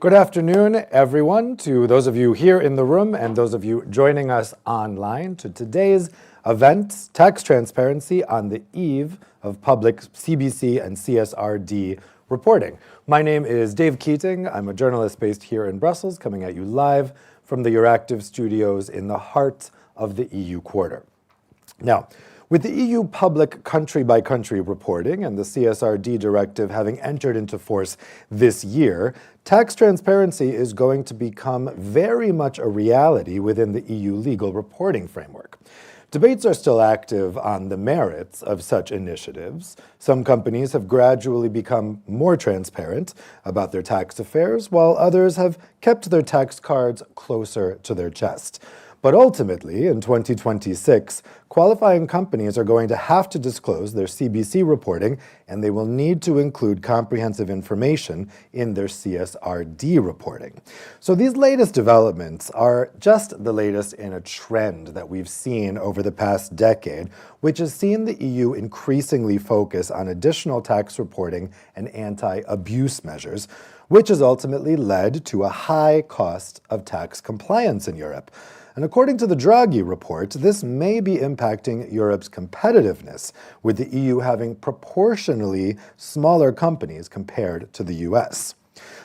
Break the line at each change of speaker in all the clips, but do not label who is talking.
Good afternoon, everyone, to those of you here in the room and those of you joining us online to today's event, Tax Transparency on the Eve of Public CbC and CSRD Reporting. My name is Dave Keating. I'm a journalist based here in Brussels, coming at you live from the Euractiv studios in the heart of the EU quarter. Now, with the EU public country-by-country reporting and the CSRD Directive having entered into force this year, tax transparency is going to become very much a reality within the EU legal reporting framework. Debates are still active on the merits of such initiatives. Some companies have gradually become more transparent about their tax affairs, while others have kept their tax cards closer to their chest. But ultimately, in 2026, qualifying companies are going to have to disclose their CbC reporting, and they will need to include comprehensive information in their CSRD reporting. So these latest developments are just the latest in a trend that we've seen over the past decade, which has seen the EU increasingly focus on additional tax reporting and anti-abuse measures, which has ultimately led to a high cost of tax compliance in Europe. And according to the Draghi Report, this may be impacting Europe's competitiveness, with the EU having proportionally smaller companies compared to the US.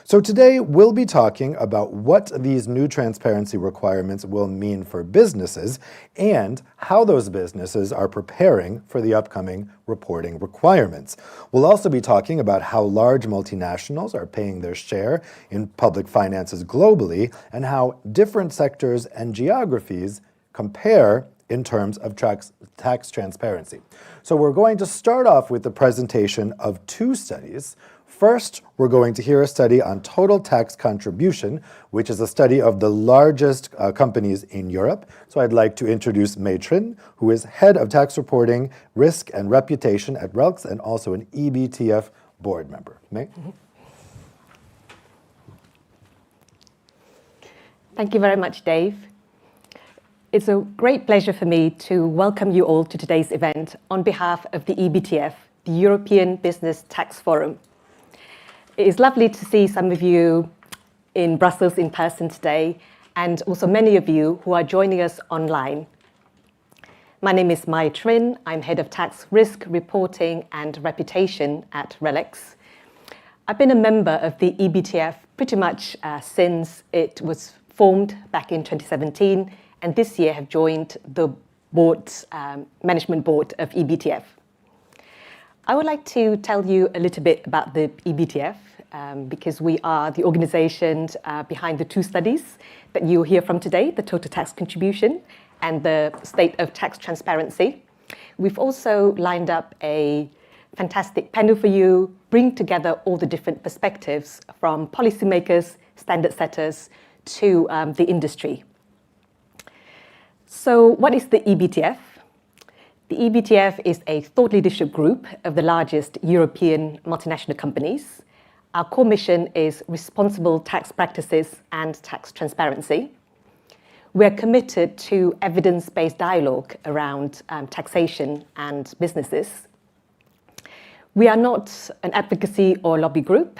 So today, we'll be talking about what these new transparency requirements will mean for businesses and how those businesses are preparing for the upcoming reporting requirements. We'll also be talking about how large multinationals are paying their share in public finances globally and how different sectors and geographies compare in terms of tax transparency. So we're going to start off with the presentation of two studies. First, we're going to hear a study on total tax contribution, which is a study of the largest companies in Europe. So I'd like to introduce May Trin, who is Head of Tax Reporting, Risk and Reputation at RELX and also an EBTF board member. May?
Thank you very much, Dave. It's a great pleasure for me to welcome you all to today's event on behalf of the EBTF, the European Business Tax Forum. It is lovely to see some of you in Brussels in person today, and also many of you who are joining us online. My name is May Trin. I'm Head of Tax Risk, Reporting and Reputation at RELX. I've been a member of the EBTF pretty much since it was formed back in 2017, and this year have joined the management board of EBTF. I would like to tell you a little bit about the EBTF because we are the organization behind the two studies that you'll hear from today, the total tax contribution and the state of tax transparency. We've also lined up a fantastic panel for you, bring together all the different perspectives from policymakers, standard setters to the industry. So what is the EBTF? The EBTF is a thought leadership group of the largest European multinational companies. Our core mission is responsible tax practices and tax transparency. We're committed to evidence-based dialogue around taxation and businesses. We are not an advocacy or lobby group.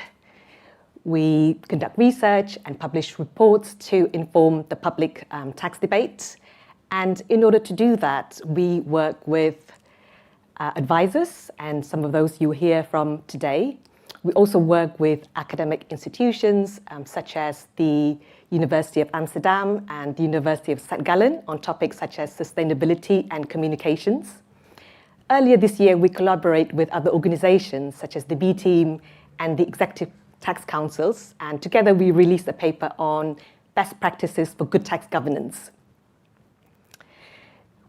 We conduct research and publish reports to inform the public tax debate. And in order to do that, we work with advisors, and some of those you hear from today. We also work with academic institutions, such as the University of Amsterdam and the University of St. Gallen on topics such as sustainability and communications. Earlier this year, we collaborate with other organizations, such as the B Team and the Executive Tax Councils, and together we released a paper on best practices for good tax governance.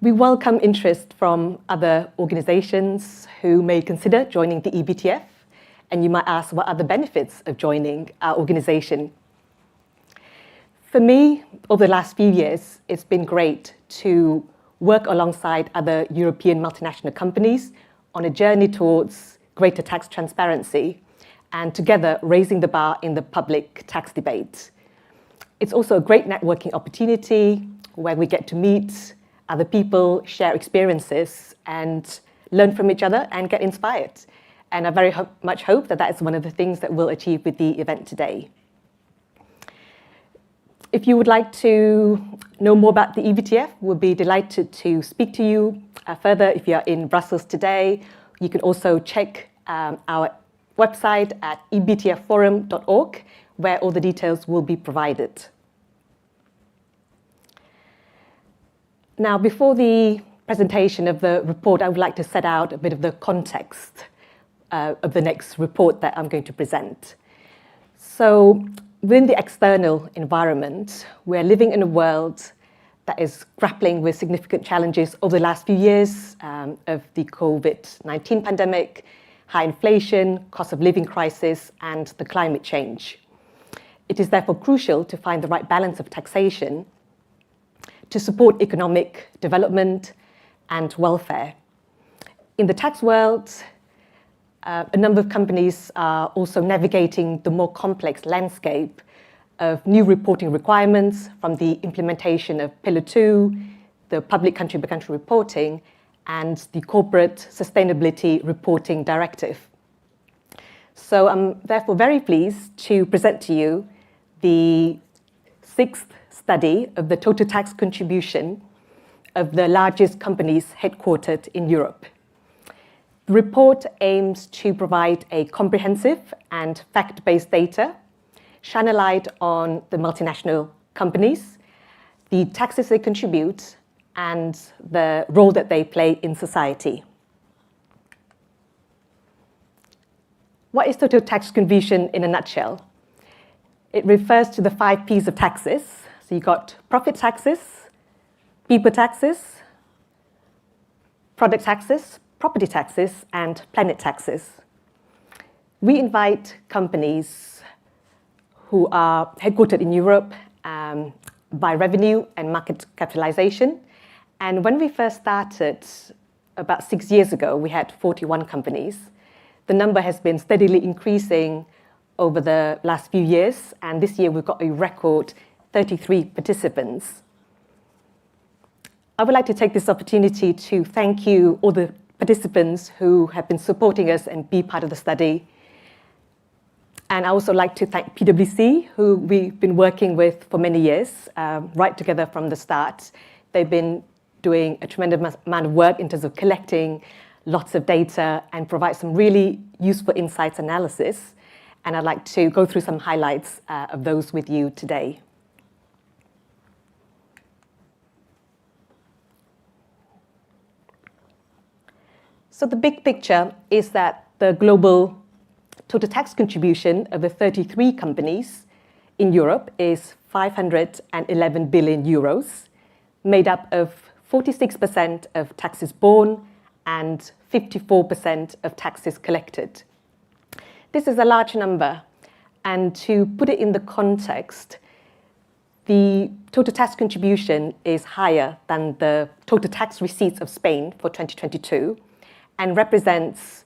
We welcome interest from other organizations who may consider joining the EBTF, and you might ask what are the benefits of joining our organization. For me, over the last few years, it's been great to work alongside other European multinational companies on a journey towards greater tax transparency and together raising the bar in the public tax debate. It's also a great networking opportunity where we get to meet other people, share experiences, and learn from each other and get inspired. And I very much hope that that is one of the things that we'll achieve with the event today. If you would like to know more about the EBTF, we'll be delighted to speak to you further. If you are in Brussels today, you can also check our website at ebtfforum.org, where all the details will be provided. Now, before the presentation of the report, I would like to set out a bit of the context of the next report that I'm going to present. So, within the external environment, we're living in a world that is grappling with significant challenges over the last few years of the COVID-19 pandemic, high inflation, cost of living crisis, and the climate change. It is therefore crucial to find the right balance of taxation to support economic development and welfare. In the tax world, a number of companies are also navigating the more complex landscape of new reporting requirements from the implementation of Pillar 2, the public country-by-country reporting, and the Corporate Sustainability Reporting Directive. So I'm therefore very pleased to present to you the 6th study of the total tax contribution of the largest companies headquartered in Europe. The report aims to provide a comprehensive and fact-based data, shine a light on the multinational companies, the taxes they contribute, and the role that they play in society. What is total tax contribution in a nutshell? It refers to the 5 P's of taxes. So you've got profit taxes, people taxes, product taxes, property taxes, and planet taxes. We invite companies who are headquartered in Europe by revenue and market capitalization. And when we first started, about 6 years ago, we had 41 companies. The number has been steadily increasing over the last few years, and this year we've got a record 33 participants. I would like to take this opportunity to thank you, all the participants who have been supporting us and be part of the study. And I also like to thank PwC, who we've been working with for many years, right together from the start. They've been doing a tremendous amount of work in terms of collecting lots of data and provide some really useful insights analysis. And I'd like to go through some highlights of those with you today. So the big picture is that the global total tax contribution of the 33 companies in Europe is 511 billion euros, made up of 46% of taxes borne and 54% of taxes collected. This is a large number, and to put it in the context, the total tax contribution is higher than the total tax receipts of Spain for 2022 and represents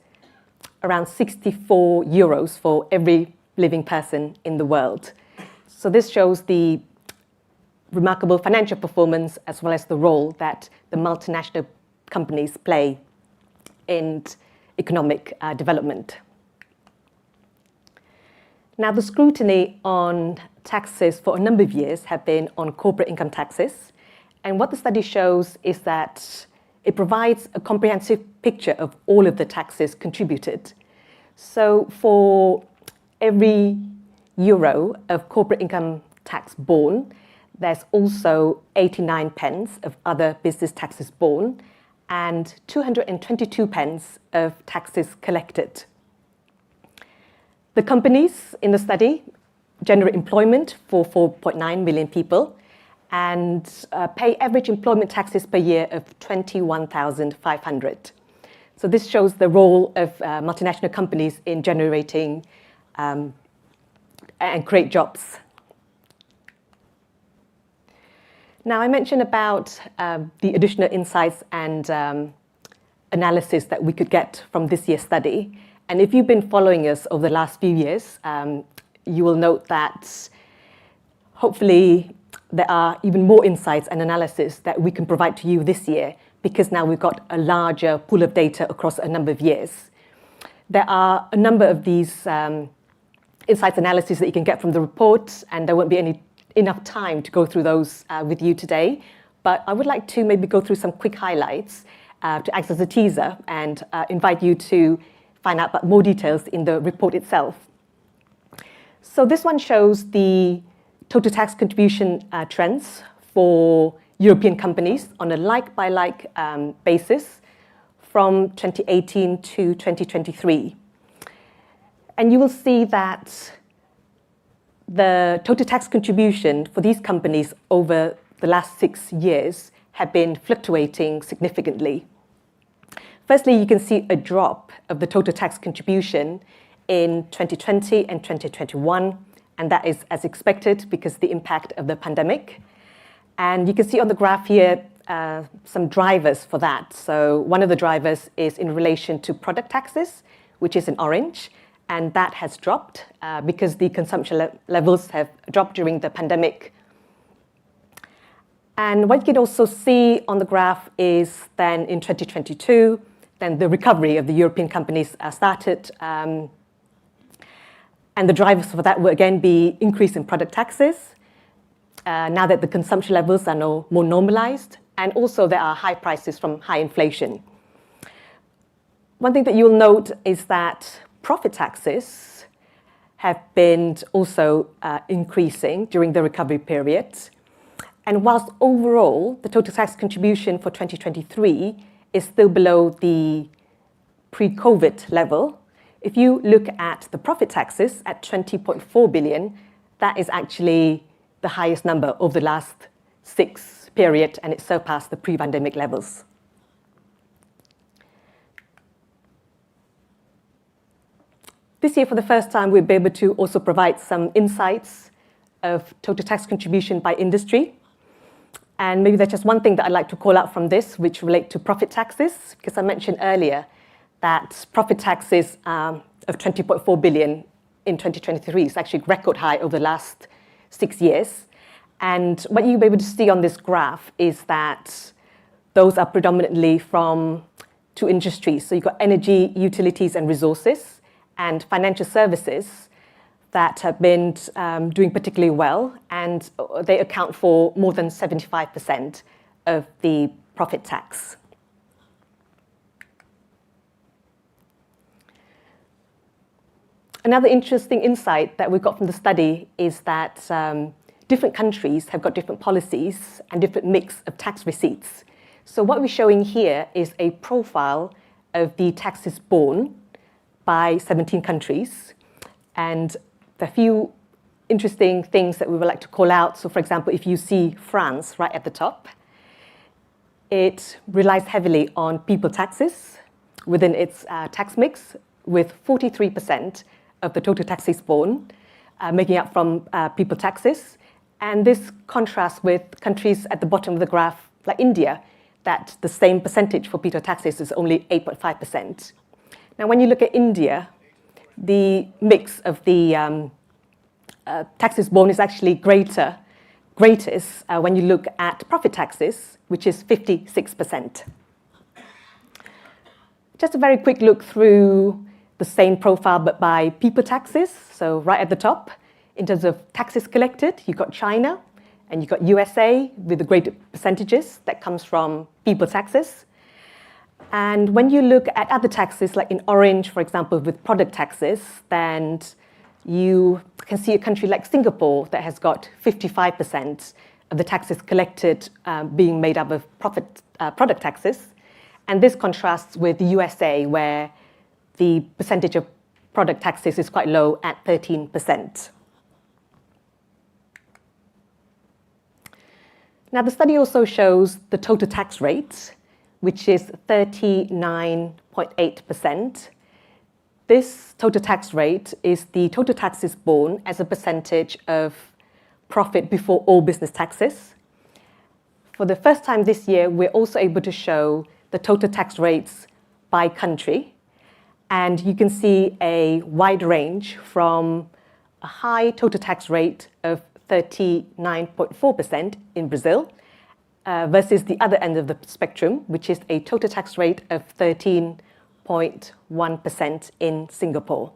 around 64 euros for every living person in the world. So this shows the remarkable financial performance as well as the role that the multinational companies play in economic development. Now, the scrutiny on taxes for a number of years have been on corporate income taxes. And what the study shows is that it provides a comprehensive picture of all of the taxes contributed. So for every euro of corporate income tax borne, there's also 89 pence of other business taxes borne and 222 pence of taxes collected. The companies in the study generate employment for 4.9 million people and pay average employment taxes per year of 21,500. So this shows the role of multinational companies in generating and create jobs. Now, I mentioned about the additional insights and analysis that we could get from this year's study. And if you've been following us over the last few years, you will note that hopefully there are even more insights and analysis that we can provide to you this year, because now we've got a larger pool of data across a number of years. There are a number of these insights analysis that you can get from the report, and there won't be any enough time to go through those with you today, but I would like to maybe go through some quick highlights to act as a teaser and invite you to find out about more details in the report itself. So this one shows the total tax contribution trends for European companies on a like-by-like basis from 2018 to 2023. And you will see that the total tax contribution for these companies over the last 6 years have been fluctuating significantly. Firstly, you can see a drop of the total tax contribution in 2020 and 2021, and that is as expected because of the impact of the pandemic. And you can see on the graph here some drivers for that. So one of the drivers is in relation to product taxes, which is in orange, and that has dropped because the consumption levels have dropped during the pandemic. And what you can also see on the graph is then in 2022, then the recovery of the European companies started. And the drivers for that will again be increase in product taxes, now that the consumption levels are now more normalized, and also there are high prices from high inflation. One thing that you'll note is that profit taxes have been also increasing during the recovery period. And whilst overall, the total tax contribution for 2023 is still below the pre-COVID level, if you look at the profit taxes at 20.4 billion, that is actually the highest number over the last 6 period, and it surpassed the pre-pandemic levels. This year, for the first time, we'll be able to also provide some insights of total tax contribution by industry. And maybe there's just one thing that I'd like to call out from this, which relate to profit taxes, because I mentioned earlier that profit taxes of 20.4 billion in 2023 is actually record high over the last 6 years. And what you'll be able to see on this graph is that those are predominantly from 2 industries. So you've got energy, utilities, and resources, and financial services that have been doing particularly well, and they account for more than 75% of the profit tax. Another interesting insight that we got from the study is that different countries have got different policies and different mix of tax receipts. So what we're showing here is a profile of the taxes borne by 17 countries. And a few interesting things that we would like to call out. So for example, if you see France right at the top, it relies heavily on people taxes within its tax mix, with 43% of the total taxes borne making up from people taxes. And this contrasts with countries at the bottom of the graph, like India, that the same percentage for people taxes is only 8.5%. Now, when you look at India, the mix of the taxes borne is actually greatest when you look at profit taxes, which is 56%. Just a very quick look through the same profile, but by people taxes. So right at the top, in terms of taxes collected, you've got China, and you've got USA with the greater percentages that comes from people taxes. And when you look at other taxes, like in orange, for example, with product taxes, then you can see a country like Singapore that has got 55% of the taxes collected being made up of product taxes. And this contrasts with the USA, where the percentage of product taxes is quite low at 13%. Now, the study also shows the total tax rate, which is 39.8%. This total tax rate is the total taxes borne as a percentage of profit before all business taxes. For the first time this year, we're also able to show the total tax rates by country. And you can see a wide range from a high total tax rate of 39.4% in Brazil versus the other end of the spectrum, which is a total tax rate of 13.1% in Singapore.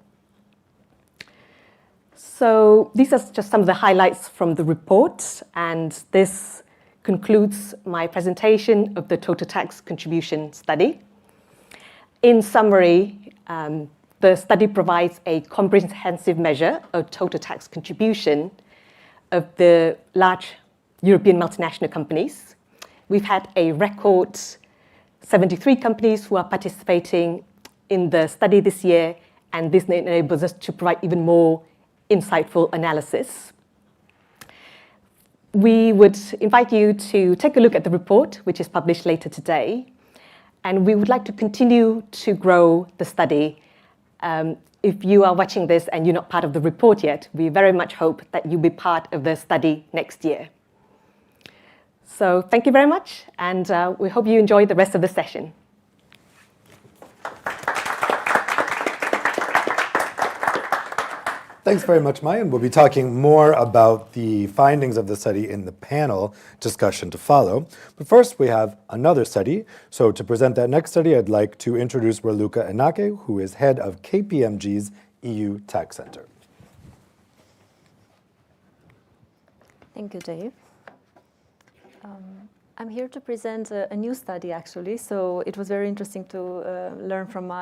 So these are just some of the highlights from the report, and this concludes my presentation of the total tax contribution study. In summary, the study provides a comprehensive measure of total tax contribution of the large European multinational companies. We've had a record 73 companies who are participating in the study this year, and this enables us to provide even more insightful analysis. We would invite you to take a look at the report, which is published later today, and we would like to continue to grow the study. If you are watching this and you're not part of the report yet, we very much hope that you'll be part of the study next year. So thank you very much, and we hope you enjoy the rest of the session.
Thanks very much, Mai, and we'll be talking more about the findings of the study in the panel discussion to follow. But first, we have another study. So to present that next study, I'd like to introduce Raluca Inake, who is head of KPMG's EU Tax Center.
Thank you, Dave. I'm here to present a new study, actually. So it was very interesting to learn from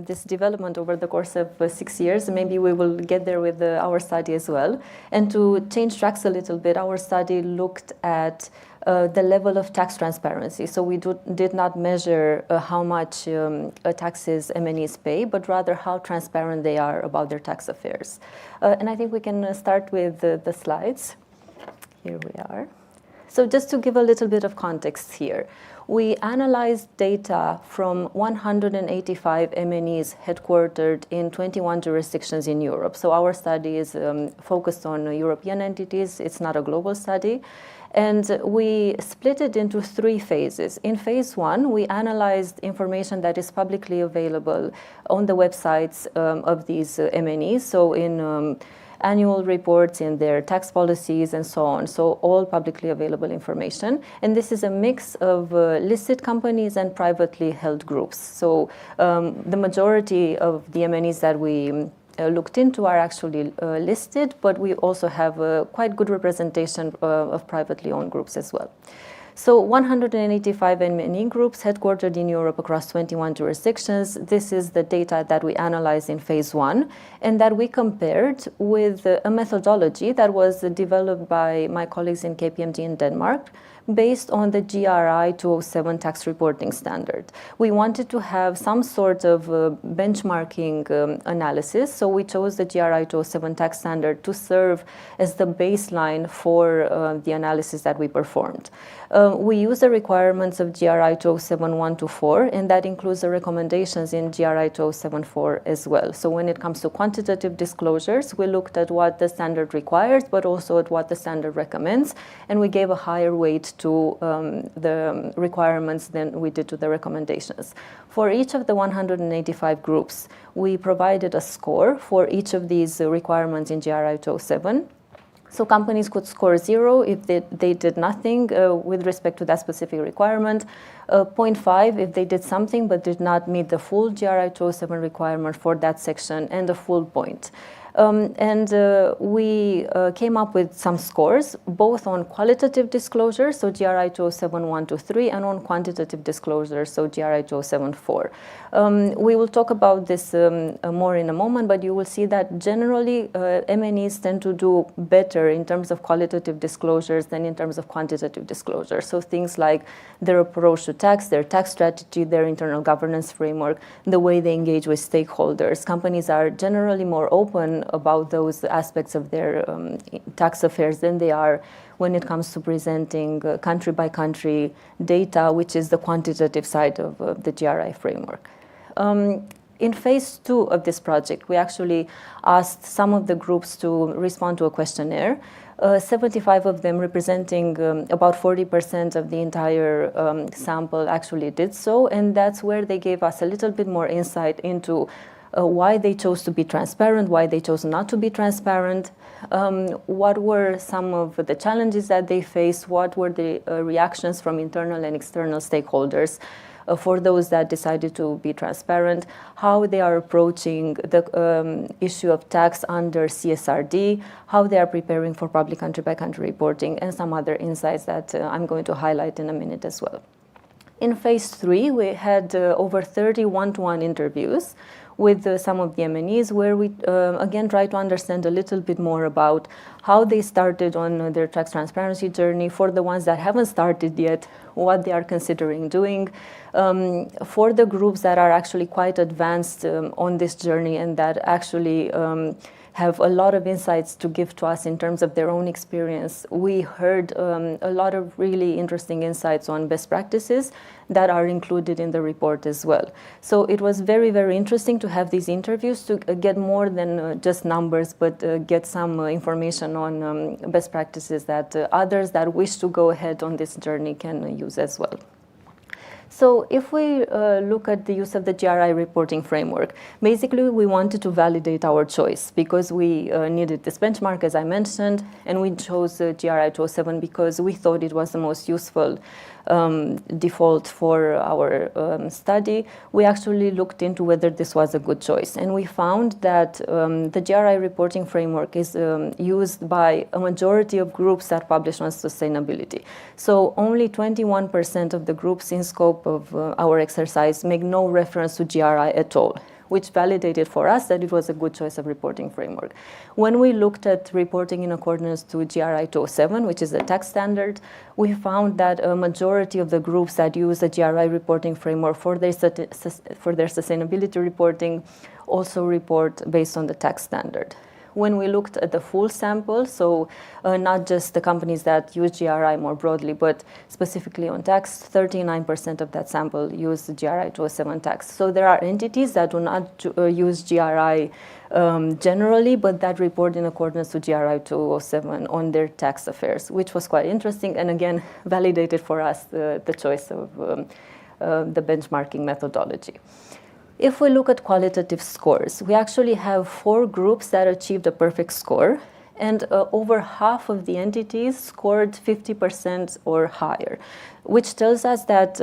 this development over the course of 6 years. Maybe we will get there with our study as well. And to change tracks a little bit, our study looked at the level of tax transparency. So we did not measure how much taxes MNEs pay, but rather how transparent they are about their tax affairs. And I think we can start with the slides. Here we are. So just to give a little bit of context here, we analyzed data from 185 MNEs headquartered in 21 jurisdictions in Europe. So our study is focused on European entities. It's not a global study. And we split it into 3 phases. In phase 1, we analyzed information that is publicly available on the websites of these MNEs. So in annual reports, in their tax policies, and so on. So all publicly available information. And this is a mix of listed companies and privately held groups. So the majority of the MNEs that we looked into are actually listed, but we also have a quite good representation of privately owned groups as well. So 185 MNE groups headquartered in Europe across 21 jurisdictions. This is the data that we analyzed in phase 1 and that we compared with a methodology that was developed by my colleagues in KPMG in Denmark based on the GRI 207 tax reporting standard. We wanted to have some sort of benchmarking analysis, so we chose the GRI 207 tax standard to serve as the baseline for the analysis that we performed. We use the requirements of GRI 207.1 to 4, and that includes the recommendations in GRI 207.4 as well. So when it comes to quantitative disclosures, we looked at what the standard requires, but also at what the standard recommends, and we gave a higher weight to the requirements than we did to the recommendations. For each of the 185 groups, we provided a score for each of these requirements in GRI 207. So companies could score 0 if they did nothing with respect to that specific requirement, 0.5 if they did something but did not meet the full GRI 207 requirement for that section, and a full point. We came up with some scores, both on qualitative disclosures, so GRI 207.1 to 3, and on quantitative disclosures, so GRI 207.4. We will talk about this more in a moment, but you will see that generally MNEs tend to do better in terms of qualitative disclosures than in terms of quantitative disclosures. So things like their approach to tax, their tax strategy, their internal governance framework, the way they engage with stakeholders. Companies are generally more open about those aspects of their tax affairs than they are when it comes to presenting country by country data, which is the quantitative side of the GRI framework. In phase 2 of this project, we actually asked some of the groups to respond to a questionnaire. 75 of them, representing about 40% of the entire sample, actually did so, and that's where they gave us a little bit more insight into why they chose to be transparent, why they chose not to be transparent, what were some of the challenges that they faced, what were the reactions from internal and external stakeholders for those that decided to be transparent, how they are approaching the issue of tax under CSRD, how they are preparing for public country-by-country reporting, and some other insights that I'm going to highlight in a minute as well. In phase 3, we had over 30 one-to-one interviews with some of the MNEs, where we again try to understand a little bit more about how they started on their tax transparency journey. For the ones that haven't started yet, what they are considering doing. For the groups that are actually quite advanced on this journey and that actually have a lot of insights to give to us in terms of their own experience, we heard a lot of really interesting insights on best practices that are included in the report as well. So it was very, very interesting to have these interviews to get more than just numbers, but get some information on best practices that others that wish to go ahead on this journey can use as well. So if we look at the use of the GRI reporting framework, basically we wanted to validate our choice because we needed this benchmark, as I mentioned, and we chose GRI 207 because we thought it was the most useful default for our study. We actually looked into whether this was a good choice, and we found that the GRI reporting framework is used by a majority of groups that publish on sustainability. So only 21% of the groups in scope of our exercise make no reference to GRI at all, which validated for us that it was a good choice of reporting framework. When we looked at reporting in accordance to GRI 207, which is the tax standard, we found that a majority of the groups that use the GRI reporting framework for their sustainability reporting also report based on the tax standard. When we looked at the full sample, so not just the companies that use GRI more broadly, but specifically on tax, 39% of that sample use the GRI 207 tax. So there are entities that do not use GRI generally, but that report in accordance to GRI 207 on their tax affairs, which was quite interesting and again validated for us the choice of the benchmarking methodology. If we look at qualitative scores, we actually have 4 groups that achieved a perfect score, and over half of the entities scored 50% or higher, which tells us that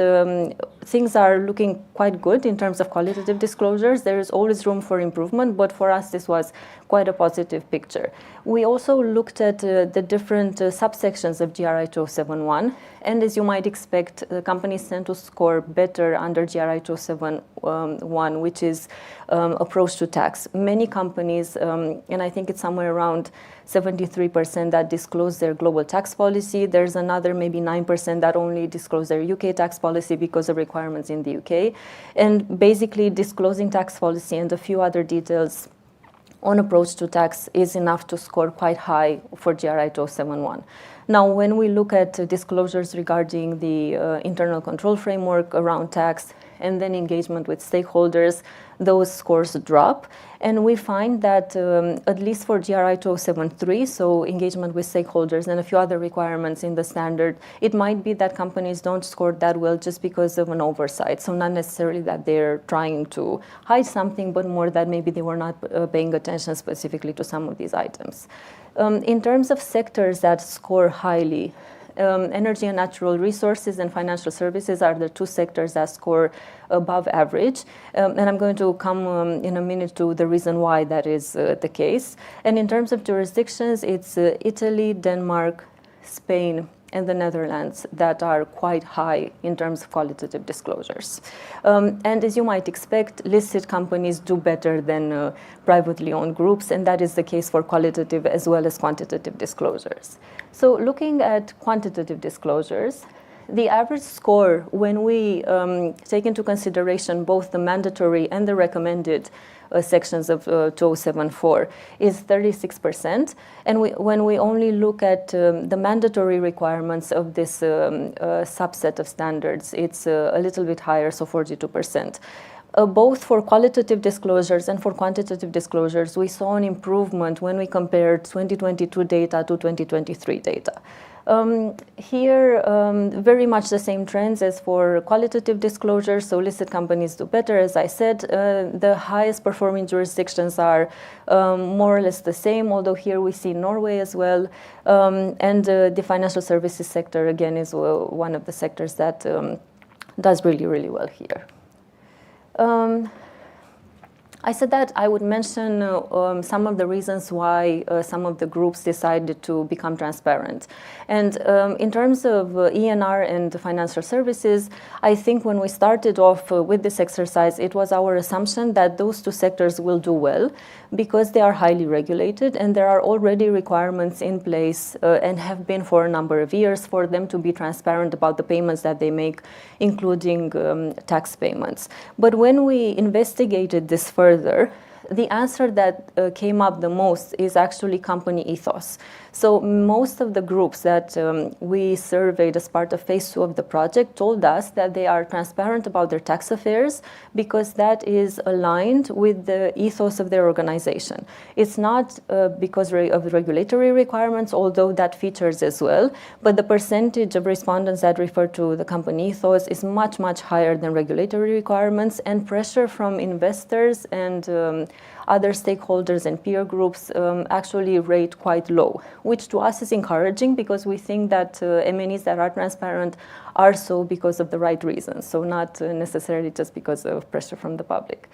things are looking quite good in terms of qualitative disclosures. There is always room for improvement, but for us this was quite a positive picture. We also looked at the different subsections of GRI 207.1, and as you might expect, the companies tend to score better under GRI 207.1, which is approach to tax. Many companies, and I think it's somewhere around 73% that disclose their global tax policy. There's another maybe 9% that only disclose their UK tax policy because of requirements in the UK. And basically disclosing tax policy and a few other details on approach to tax is enough to score quite high for GRI 207.1. Now, when we look at disclosures regarding the internal control framework around tax and then engagement with stakeholders, those scores drop. And we find that at least for GRI 207.3, so engagement with stakeholders and a few other requirements in the standard, it might be that companies don't score that well just because of an oversight. So not necessarily that they're trying to hide something, but more that maybe they were not paying attention specifically to some of these items. In terms of sectors that score highly, energy and natural resources and financial services are the 2 sectors that score above average. And I'm going to come in a minute to the reason why that is the case. And in terms of jurisdictions, it's Italy, Denmark, Spain, and the Netherlands that are quite high in terms of qualitative disclosures. And as you might expect, listed companies do better than privately owned groups, and that is the case for qualitative as well as quantitative disclosures. So looking at quantitative disclosures, the average score, when we take into consideration both the mandatory and the recommended sections of 2074, is 36%. And when we only look at the mandatory requirements of this subset of standards, it's a little bit higher, so 42%. Both for qualitative disclosures and for quantitative disclosures, we saw an improvement when we compared 2022 data to 2023 data. Here, very much the same trends as for qualitative disclosure. So listed companies do better, as I said. The highest performing jurisdictions are more or less the same, although here we see Norway as well. And the financial services sector, again, is one of the sectors that does really, really well here. I said that I would mention some of the reasons why some of the groups decided to become transparent. And in terms of ENR and financial services, I think when we started off with this exercise, it was our assumption that those two sectors will do well because they are highly regulated and there are already requirements in place and have been for a number of years for them to be transparent about the payments that they make, including tax payments. But when we investigated this further, the answer that came up the most is actually company ethos. So most of the groups that we surveyed as part of phase 2 of the project told us that they are transparent about their tax affairs because that is aligned with the ethos of their organization. It's not because of the regulatory requirements, although that features as well, but the percentage of respondents that refer to the company ethos is much, much higher than regulatory requirements, and pressure from investors and other stakeholders and peer groups actually rate quite low, which to us is encouraging because we think that M&Es that are transparent are so because of the right reasons, so not necessarily just because of pressure from the public.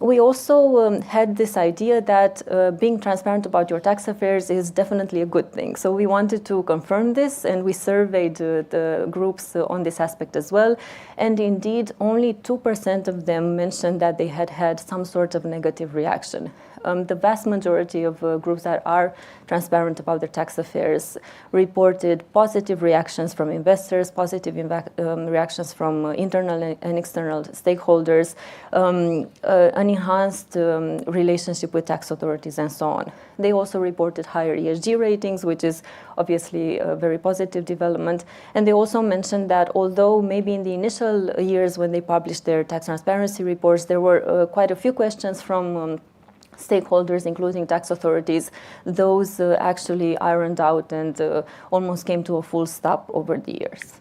We also had this idea that being transparent about your tax affairs is definitely a good thing. So we wanted to confirm this, and we surveyed the groups on this aspect as well. And indeed, only 2% of them mentioned that they had had some sort of negative reaction. The vast majority of groups that are transparent about their tax affairs reported positive reactions from investors, positive reactions from internal and external stakeholders, an enhanced relationship with tax authorities, and so on. They also reported higher ESG ratings, which is obviously a very positive development. And they also mentioned that although maybe in the initial years when they published their tax transparency reports, there were quite a few questions from stakeholders, including tax authorities, those actually ironed out and almost came to a full stop over the years.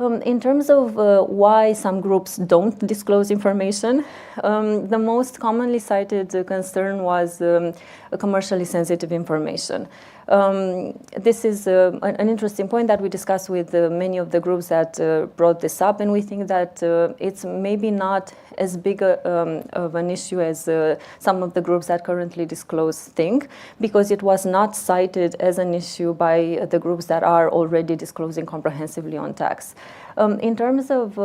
In terms of why some groups don't disclose information, the most commonly cited concern was commercially sensitive information. This is an interesting point that we discussed with many of the groups that brought this up, and we think that it's maybe not as big of an issue as some of the groups that currently disclose think, because it was not cited as an issue by the groups that are already disclosing comprehensively on tax. In terms of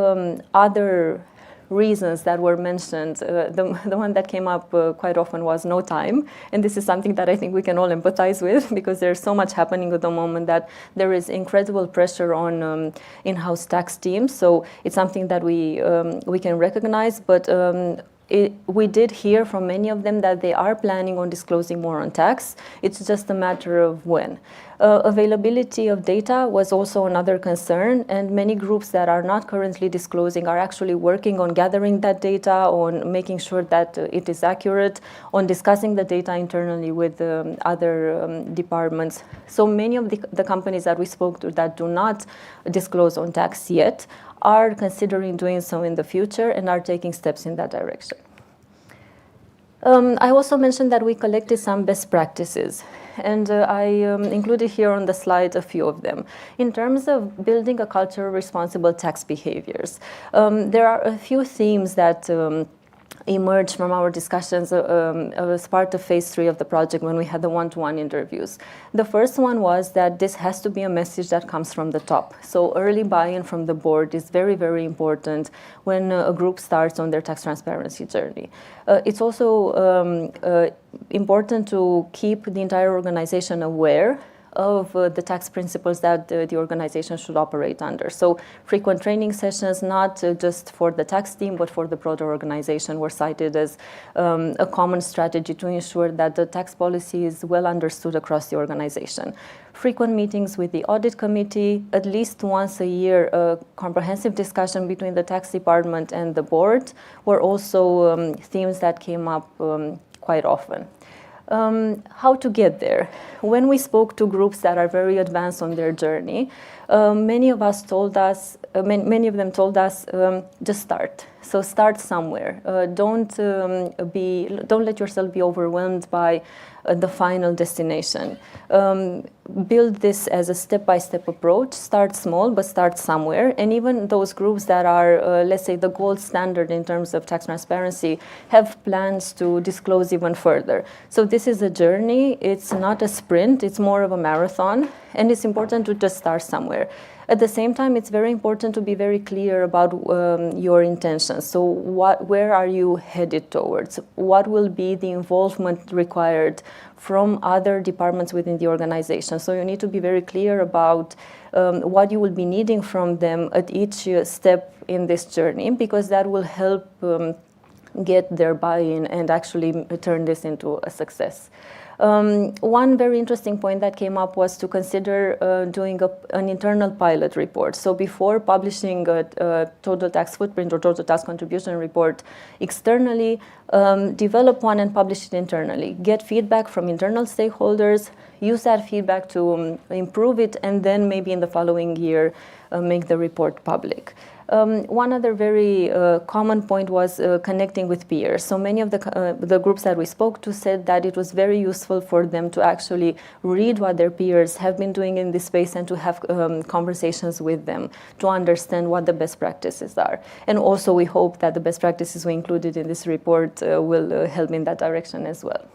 other reasons that were mentioned, the one that came up quite often was no time. And this is something that I think we can all empathize with because there's so much happening at the moment that there is incredible pressure on in-house tax teams. So it's something that we can recognize, but we did hear from many of them that they are planning on disclosing more on tax. It's just a matter of when. Availability of data was also another concern, and many groups that are not currently disclosing are actually working on gathering that data, on making sure that it is accurate, on discussing the data internally with other departments. So many of the companies that we spoke to that do not disclose on tax yet are considering doing so in the future and are taking steps in that direction. I also mentioned that we collected some best practices, and I included here on the slide a few of them. In terms of building a culture of responsible tax behaviors, there are a few themes that emerged from our discussions as part of phase 3 of the project when we had the one-to-one interviews. The first one was that this has to be a message that comes from the top. So early buy-in from the board is very, very important when a group starts on their tax transparency journey. It's also important to keep the entire organization aware of the tax principles that the organization should operate under. So frequent training sessions, not just for the tax team, but for the broader organization, were cited as a common strategy to ensure that the tax policy is well understood across the organization. Frequent meetings with the audit committee, at least once a year, a comprehensive discussion between the tax department and the board were also themes that came up quite often. How to get there? When we spoke to groups that are very advanced on their journey, many of them told us, just start. So start somewhere. Don't let yourself be overwhelmed by the final destination. Build this as a step-by-step approach. Start small, but start somewhere. And even those groups that are, let's say, the gold standard in terms of tax transparency have plans to disclose even further. So this is a journey. It's not a sprint. It's more of a marathon. And it's important to just start somewhere. At the same time, it's very important to be very clear about your intentions. So where are you headed towards? What will be the involvement required from other departments within the organization? So you need to be very clear about what you will be needing from them at each step in this journey, because that will help get their buy-in and actually turn this into a success. One very interesting point that came up was to consider doing an internal pilot report. So before publishing a total tax footprint or total tax contribution report externally, develop one and publish it internally. Get feedback from internal stakeholders, use that feedback to improve it, and then maybe in the following year make the report public. One other very common point was connecting with peers. So many of the groups that we spoke to said that it was very useful for them to actually read what their peers have been doing in this space and to have conversations with them to understand what the best practices are. And also we hope that the best practices we included in this report will help in that direction as well.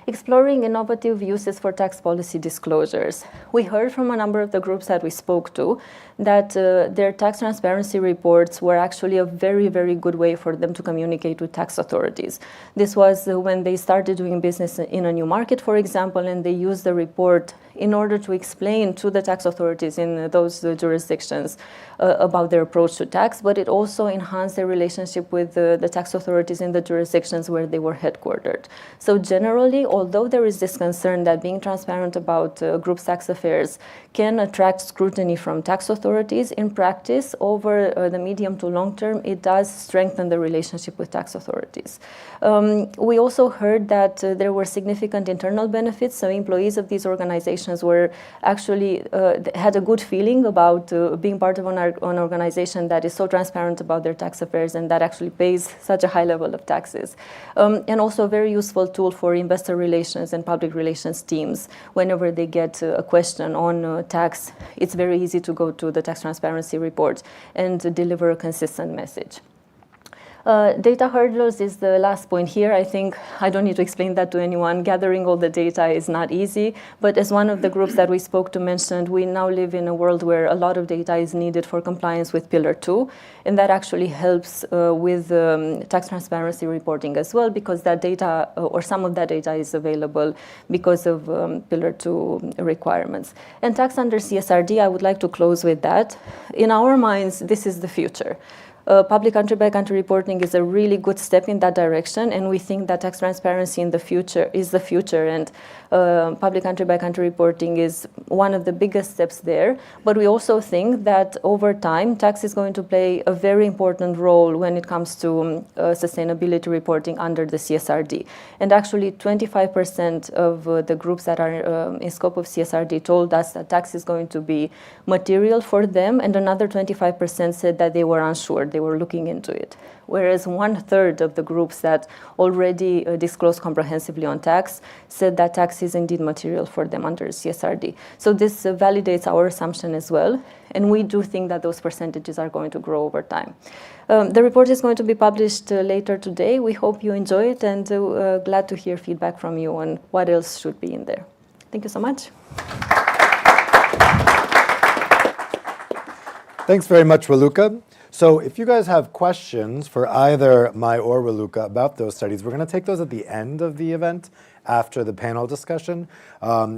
Exploring innovative uses for tax policy disclosures. We heard from a number of the groups that we spoke to that their tax transparency reports were actually a very, very good way for them to communicate with tax authorities. This was when they started doing business in a new market, for example, and they used the report in order to explain to the tax authorities in those jurisdictions about their approach to tax, but it also enhanced their relationship with the tax authorities in the jurisdictions where they were headquartered. So generally, although there is this concern that being transparent about groups' tax affairs can attract scrutiny from tax authorities, in practice, over the medium to long term, it does strengthen the relationship with tax authorities. We also heard that there were significant internal benefits, so employees of these organizations were actually had a good feeling about being part of an organization that is so transparent about their tax affairs and that actually pays such a high level of taxes. And also a very useful tool for investor relations and public relations teams. Whenever they get a question on tax, it's very easy to go to the tax transparency report and deliver a consistent message. Data hurdles is the last point here. I think I don't need to explain that to anyone. Gathering all the data is not easy, but as one of the groups that we spoke to mentioned, we now live in a world where a lot of data is needed for compliance with Pillar 2, and that actually helps with tax transparency reporting as well, because that data, or some of that data, is available because of Pillar 2 requirements. And tax under CSRD, I would like to close with that. In our minds, this is the future. Public country-by-country reporting is a really good step in that direction, and we think that tax transparency in the future is the future, and public country-by-country reporting is one of the biggest steps there. But we also think that over time, tax is going to play a very important role when it comes to sustainability reporting under the CSRD. And actually, 25% of the groups that are in scope of CSRD told us that tax is going to be material for them, and another 25% said that they were unsure. They were looking into it. Whereas 1/3 of the groups that already disclose comprehensively on tax said that tax is indeed material for them under CSRD. So this validates our assumption as well, and we do think that those percentages are going to grow over time. The report is going to be published later today. We hope you enjoy it, and glad to hear feedback from you on what else should be in there. Thank you so much.
Thanks very much, Raluca. So if you guys have questions for either Mai or Raluca about those studies, we're going to take those at the end of the event after the panel discussion.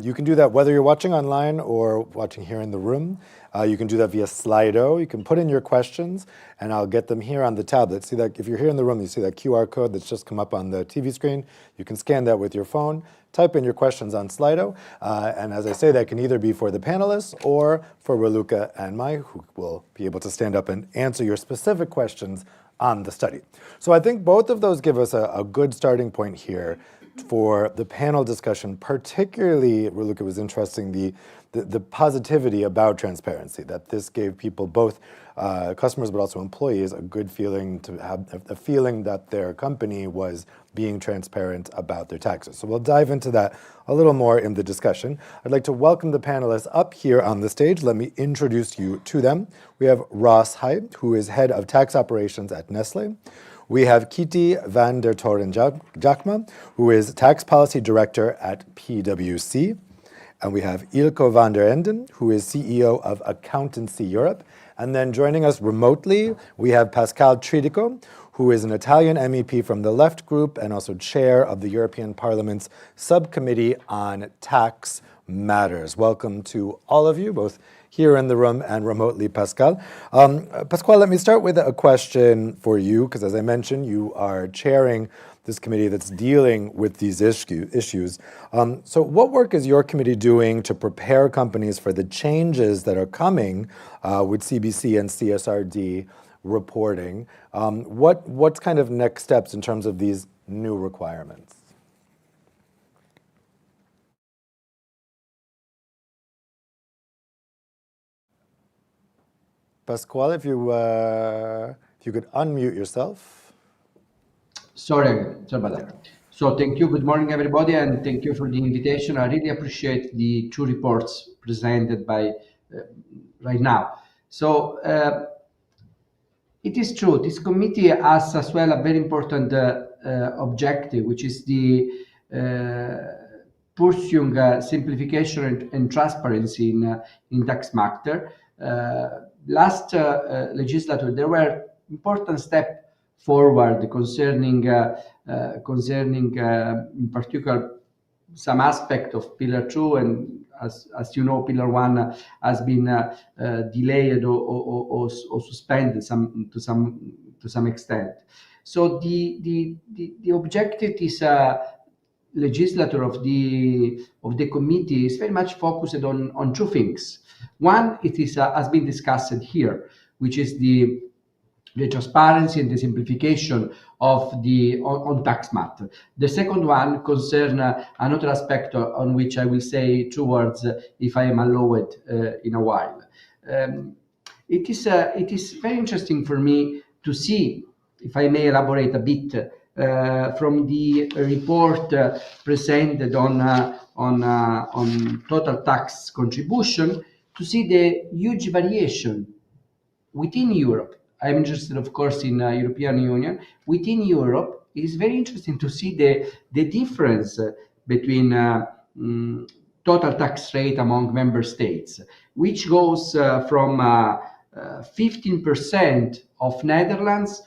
You can do that whether you're watching online or watching here in the room. You can do that via Slido. You can put in your questions, and I'll get them here on the tablet. See that if you're here in the room, you see that QR code that's just come up on the TV screen. You can scan that with your phone, type in your questions on Slido, and as I say, that can either be for the panelists or for Raluca and Mai, who will be able to stand up and answer your specific questions on the study. So I think both of those give us a good starting point here. for the panel discussion, particularly, look, it was interesting, the positivity about transparency, that this gave people, both customers but also employees, a good feeling, to have a feeling that their company was being transparent about their taxes. So we'll dive into that a little more in the discussion. I'd like to welcome the panelists up here on the stage. Let me introduce you to them. We have Ross Hyde, who is head of tax operations at Nestle. We have Kitty van der Toren Jakma, who is tax policy director at PwC. And we have Ilko van der Enden, who is CEO of Accountancy Europe. And then joining us remotely, we have Pascal Tridico, who is an Italian MEP from the Left Group and also chair of the European Parliament's Subcommittee on Tax Matters. Welcome to all of you, both here in the room and remotely, Pascal. Pascal, let me start with a question for you, because as I mentioned, you are chairing this committee that's dealing with these issues. So what work is your committee doing to prepare companies for the changes that are coming with CbC and CSRD reporting? What's kind of next steps in terms of these new requirements? Pasquale, if you could unmute yourself.
Sorry about that. So thank you. Good morning, everybody, and thank you for the invitation. I really appreciate the two reports presented by right now. So it is true, this committee has as well a very important objective, which is the pursuing simplification and transparency in tax matter. Last legislature, there were important steps forward concerning in particular some aspect of Pillar 2, and as you know, Pillar 1 has been delayed or suspended to some extent. So the objective is legislature of the committee is very much focused on two things. One, it is has been discussed here, which is the transparency and the simplification of the on tax matter. The second one concern another aspect on which I will say 2 words if I am allowed in a while. It is very interesting for me to see, if I may elaborate a bit, from the report presented on total tax contribution, to see the huge variation within Europe. I'm interested, of course, in European Union. Within Europe, it is very interesting to see the difference between total tax rate among member states, which goes from 15% of Netherlands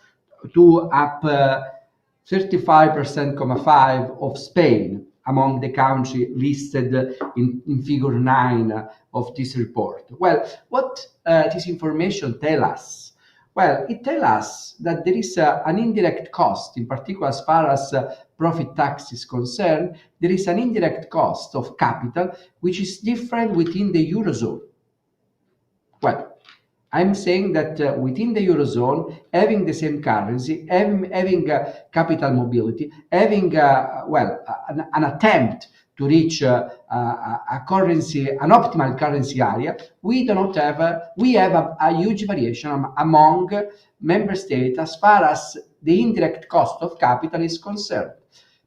to up 35.5% of Spain among the countries listed in figure 9 of this report. Well, what this information tells us? Well, it tells us that there is an indirect cost, in particular as far as profit tax is concerned. There is an indirect cost of capital which is different within the Eurozone. Well, I'm saying that within the Eurozone, having the same currency, having capital mobility, having an attempt to reach a currency, an optimal currency area, we have a huge variation among member states as far as the indirect cost of capital is concerned.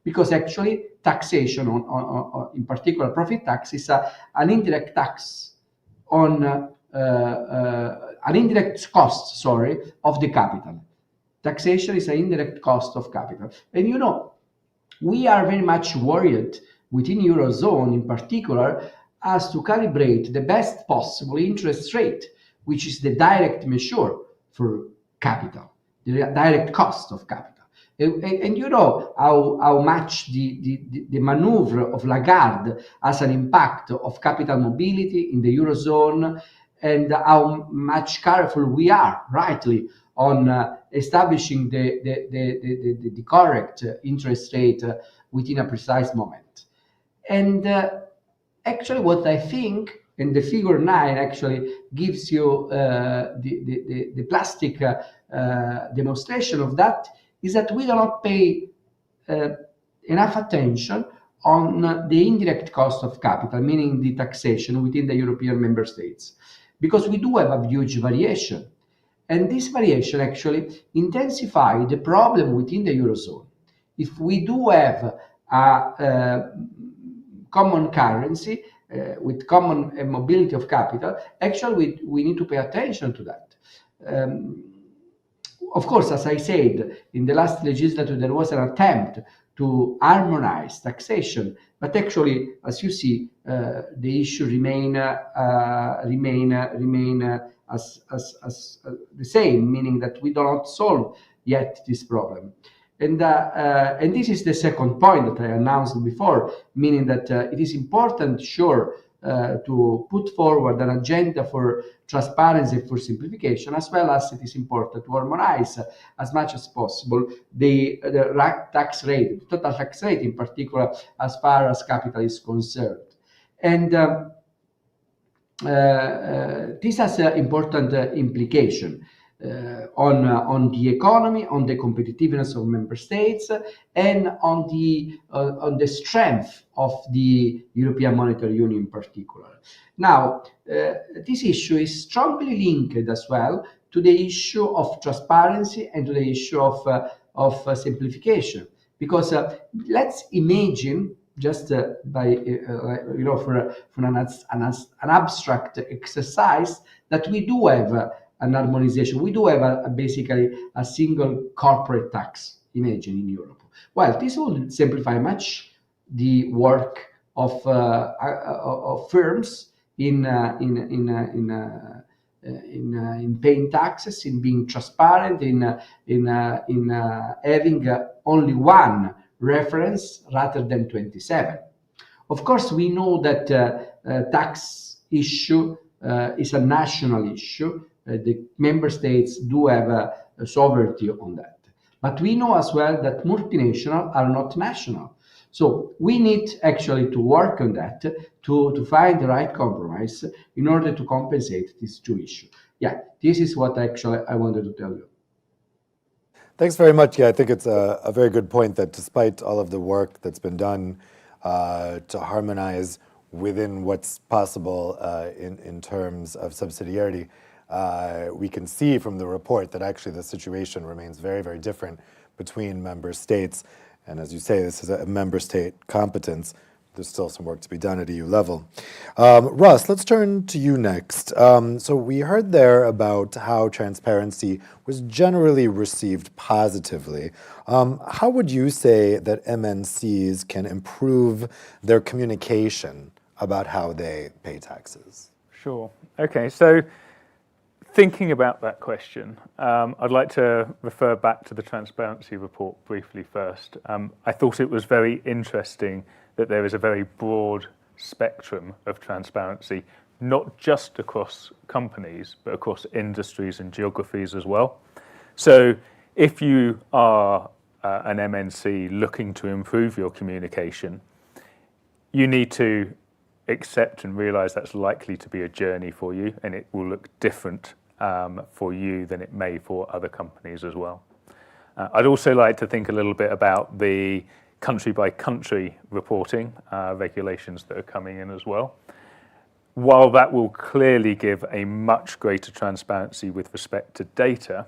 Because actually taxation on in particular profit tax is an indirect tax on an indirect cost, of the capital. Taxation is an indirect cost of capital. And you know, we are very much worried within Eurozone in particular as to calibrate the best possible interest rate, which is the direct measure for capital, the direct cost of capital. And you know how much the maneuver of Lagarde has an impact of capital mobility in the Eurozone, and how much careful we are, rightly, on establishing the correct interest rate within a precise moment. And actually what I think, and the figure 9 actually gives you the plastic demonstration of that, is that we do not pay enough attention on the indirect cost of capital, meaning the taxation within the European member states, because we do have a huge variation. And this variation actually intensifies the problem within the Eurozone. If we do have a common currency with common mobility of capital, actually we need to pay attention to that. Of course, as I said, in the last legislature, there was an attempt to harmonize taxation, but actually, as you see, the issue remain as the same, meaning that we do not solve yet this problem. And this is the second point that I announced before, meaning that it is important, sure, to put forward an agenda for transparency, for simplification, as well as it is important to harmonize as much as possible the tax rate, the total tax rate in particular, as far as capital is concerned. And this has an important implication on the economy, on the competitiveness of member states, and on the strength of the European Monetary Union in particular. Now, this issue is strongly linked as well to the issue of transparency and to the issue of simplification, because let's imagine, just by for an abstract exercise, that we do have an harmonization. We do have basically a single corporate tax, imagine, in Europe. Well, this will simplify much the work of firms in paying taxes, in being transparent, in having only one reference rather than 27. Of course, we know that tax issue is a national issue. The member states do have a sovereignty on that. But we know as well that multinationals are not national. So we need actually to work on that to find the right compromise in order to compensate these two issues. Yeah, this is what actually I wanted to tell you.
Thanks very much. Yeah, I think it's a very good point that despite all of the work that's been done to harmonize within what's possible in terms of subsidiarity, we can see from the report that actually the situation remains very, very different between member states. And as you say, this is a member state competence. There's still some work to be done at EU level. Russ, let's turn to you next. So we heard there about how transparency was generally received positively. How would you say that MNCs can improve their communication about how they pay taxes?
Sure. Okay, so thinking about that question, I'd like to refer back to the Transparency Report briefly first. I thought it was very interesting that there is a very broad spectrum of transparency, not just across companies, but across industries and geographies as well. So if you are an MNC looking to improve your communication, you need to accept and realize that's likely to be a journey for you, and it will look different for you than it may for other companies as well. I'd also like to think a little bit about the country-by-country reporting regulations that are coming in as well. While that will clearly give a much greater transparency with respect to data,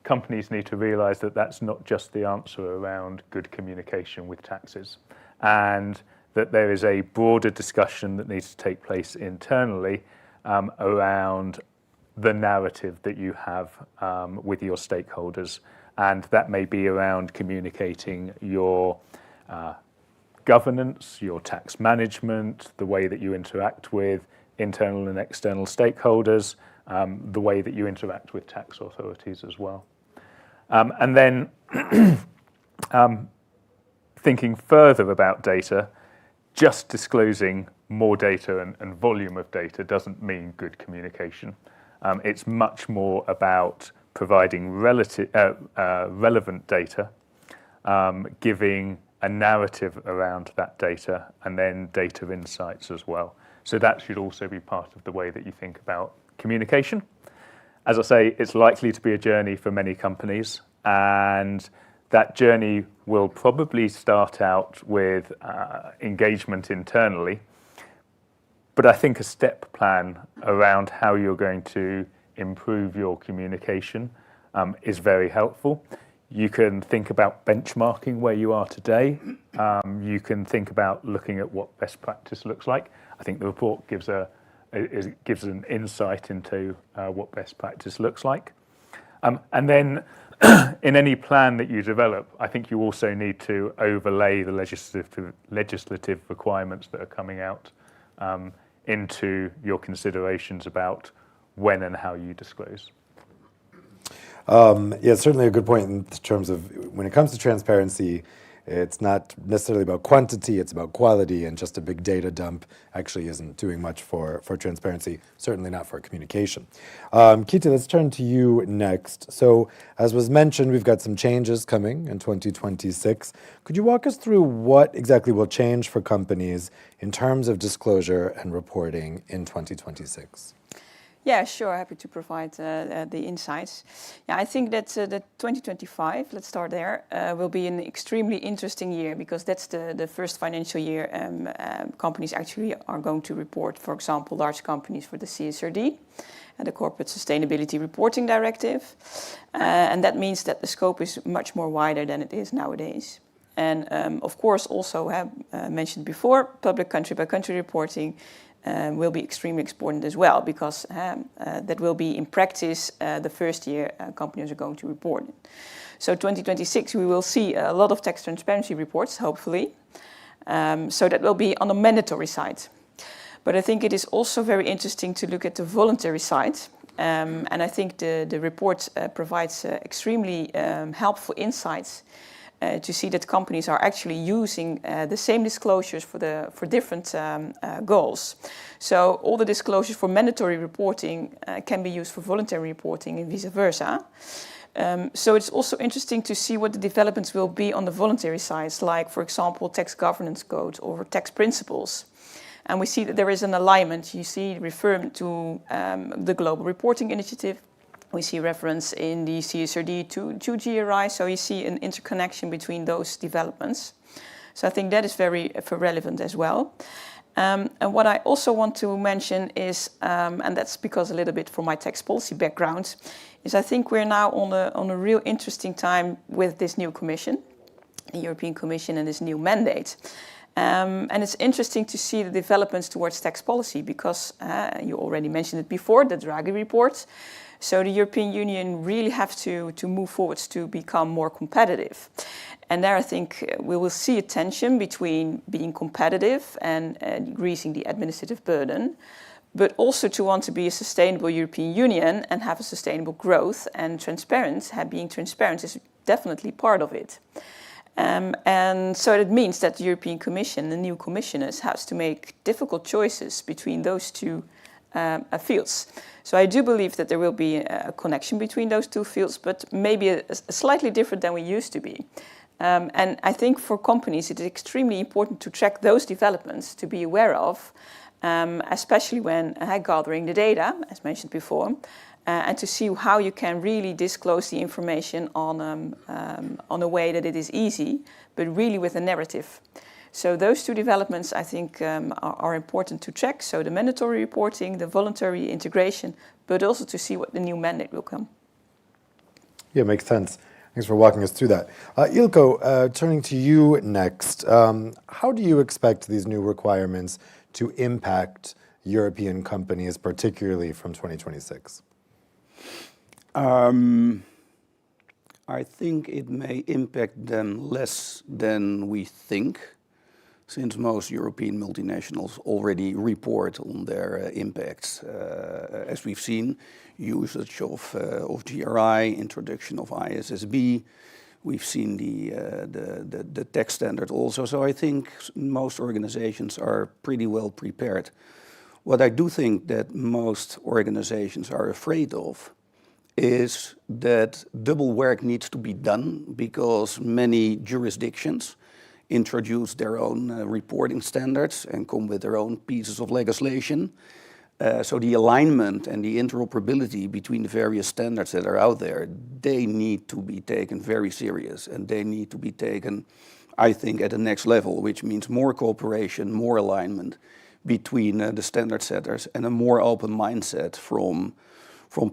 companies need to realise that that's not just the answer around good communication with taxes, and that there is a broader discussion that needs to take place internally around the narrative that you have with your stakeholders. And that may be around communicating your governance, your tax management, the way that you interact with internal and external stakeholders, the way that you interact with tax authorities as well. And then thinking further about data, just disclosing more data and volume of data doesn't mean good communication. It's much more about providing relevant data, giving a narrative around that data, and then data insights as well. So that should also be part of the way that you think about communication. As I say, it's likely to be a journey for many companies, and That journey will probably start out with engagement internally, but I think a step plan around how you're going to improve your communication is very helpful. You can think about benchmarking where you are today. You can think about looking at what best practice looks like. I think the report gives an insight into what best practice looks like. And then in any plan that you develop, I think you also need to overlay the legislative requirements that are coming out into your considerations about when and how you disclose.
Yeah, certainly a good point in terms of when it comes to transparency, it's not necessarily about quantity, it's about quality, and just a big data dump actually isn't doing much for transparency, certainly not for communication. Kiti, let's turn to you next. So as was mentioned, we've got some changes coming in 2026. Could you walk us through what exactly will change for companies in terms of disclosure and reporting in 2026?
Yeah, sure. Happy to provide the insights. Yeah, I think that 2025, let's start there, will be an extremely interesting year because that's the first financial year companies actually are going to report, for example, large companies for the CSRD, the Corporate Sustainability Reporting Directive. And that means that the scope is much more wider than it is nowadays. And of course, also have mentioned before, public country-by-country reporting will be extremely important as well, because that will be in practice the first year companies are going to report. So 2026, we will see a lot of tax transparency reports, hopefully. So that will be on the mandatory side. But I think it is also very interesting to look at the voluntary side. And I think the report provides extremely helpful insights to see that companies are actually using the same disclosures for different goals. So all the disclosures for mandatory reporting can be used for voluntary reporting and vice versa. So it's also interesting to see what the developments will be on the voluntary sides, like, for example, tax governance codes or tax principles. And we see that there is an alignment. You see referring to the Global Reporting Initiative. We see reference in the CSRD to GRI, so you see an interconnection between those developments. So I think that is very relevant as well. And what I also want to mention is, and that's because a little bit from my tax policy background, is I think we're now on a real interesting time with this new Commission, the European Commission, and this new mandate. And it's interesting to see the developments towards tax policy because you already mentioned it before, the Draghi Report. So the European Union really have to move forwards to become more competitive. And there I think we will see a tension between being competitive and decreasing the administrative burden, but also to want to be a sustainable European Union and have a sustainable growth, and being transparent is definitely part of it. And so it means that the European Commission, the new commissioners, has to make difficult choices between those two fields. So I do believe that there will be a connection between those two fields, but maybe a slightly different than we used to be. And I think for companies, it is extremely important to track those developments, to be aware of, especially when gathering the data, as mentioned before, and to see how you can really disclose the information on a way that it is easy, but really with a narrative. So those two developments, I think, are important to check. So the mandatory reporting, the voluntary integration, but also to see what the new mandate will come.
Yeah, makes sense. Thanks for walking us through that. Ilko, turning to you next. How do you expect these new requirements to impact European companies, particularly from 2026?
I think it may impact them less than we think, since most European multinationals already report on their impacts. As we've seen, usage of GRI, introduction of ISSB, we've seen the tax standard also. So I think most organizations are pretty well prepared. What I do think that most organizations are afraid of is that double work needs to be done because many jurisdictions introduce their own reporting standards and come with their own pieces of legislation. So the alignment and the interoperability between the various standards that are out there, they need to be taken very serious, and they need to be taken, I think, at the next level, which means more cooperation, more alignment between the standard setters, and a more open mindset from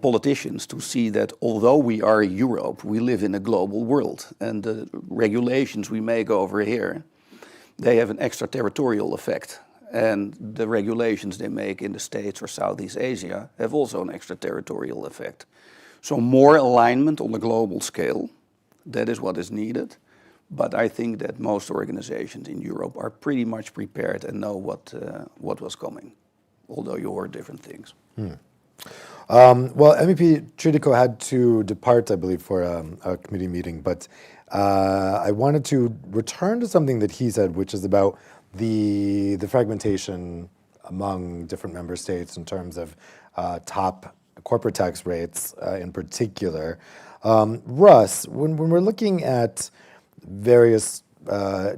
politicians to see that although we are Europe, we live in a global world, and the regulations we make over here, they have an extraterritorial effect. And the regulations they make in the States or Southeast Asia have also an extraterritorial effect. So more alignment on a global scale, that is what is needed. But I think that most organizations in Europe are pretty much prepared and know what was coming, although you heard different things.
Well, MEP Tridico had to depart, I believe, for a committee meeting, but I wanted to return to something that he said, which is about the fragmentation among different member states in terms of top corporate tax rates in particular. Russ, when we're looking at various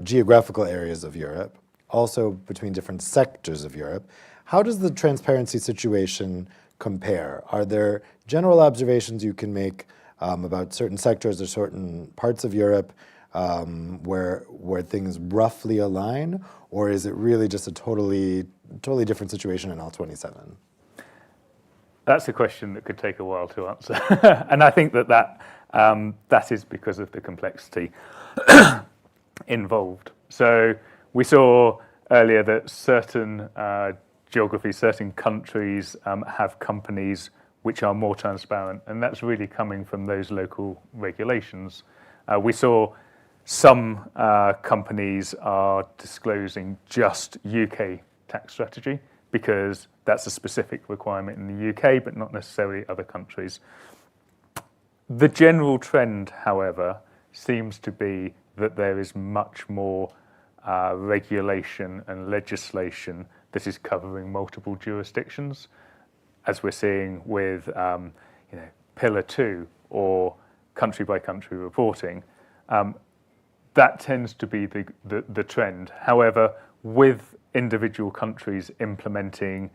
geographical areas of Europe, also between different sectors of Europe, how does the transparency situation compare? Are there general observations you can make about certain sectors or certain parts of Europe where things roughly align, or is it really just a totally different situation in all 27?
That's a question that could take a while to answer, and I think that is because of the complexity involved. So we saw earlier that certain geographies, certain countries have companies which are more transparent, and that's really coming from those local regulations. We saw some companies are disclosing just UK tax strategy because that's a specific requirement in the UK, but not necessarily other countries. The general trend, however, seems to be that there is much more regulation and legislation that is covering multiple jurisdictions, as we're seeing with Pillar 2 or country-by-country reporting. That tends to be the trend. However, with individual countries implementing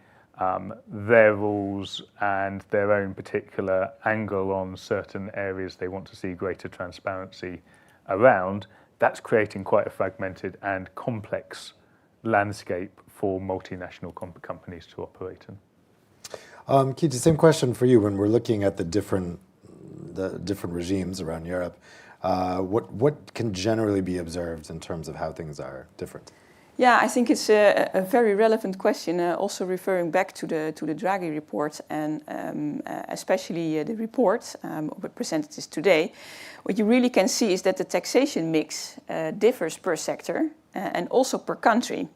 their rules and their own particular angle on certain areas they want to see greater transparency around, that's creating quite a fragmented and complex landscape for multinational companies to operate in.
Keith, the same question for you. When we're looking at the different regimes around Europe, what can generally be observed in terms of how things are different?
Yeah, I think it's a very relevant question, also referring back to the Draghi Report and especially the report we presented this today. What you really can see is that the taxation mix differs per sector and also per country.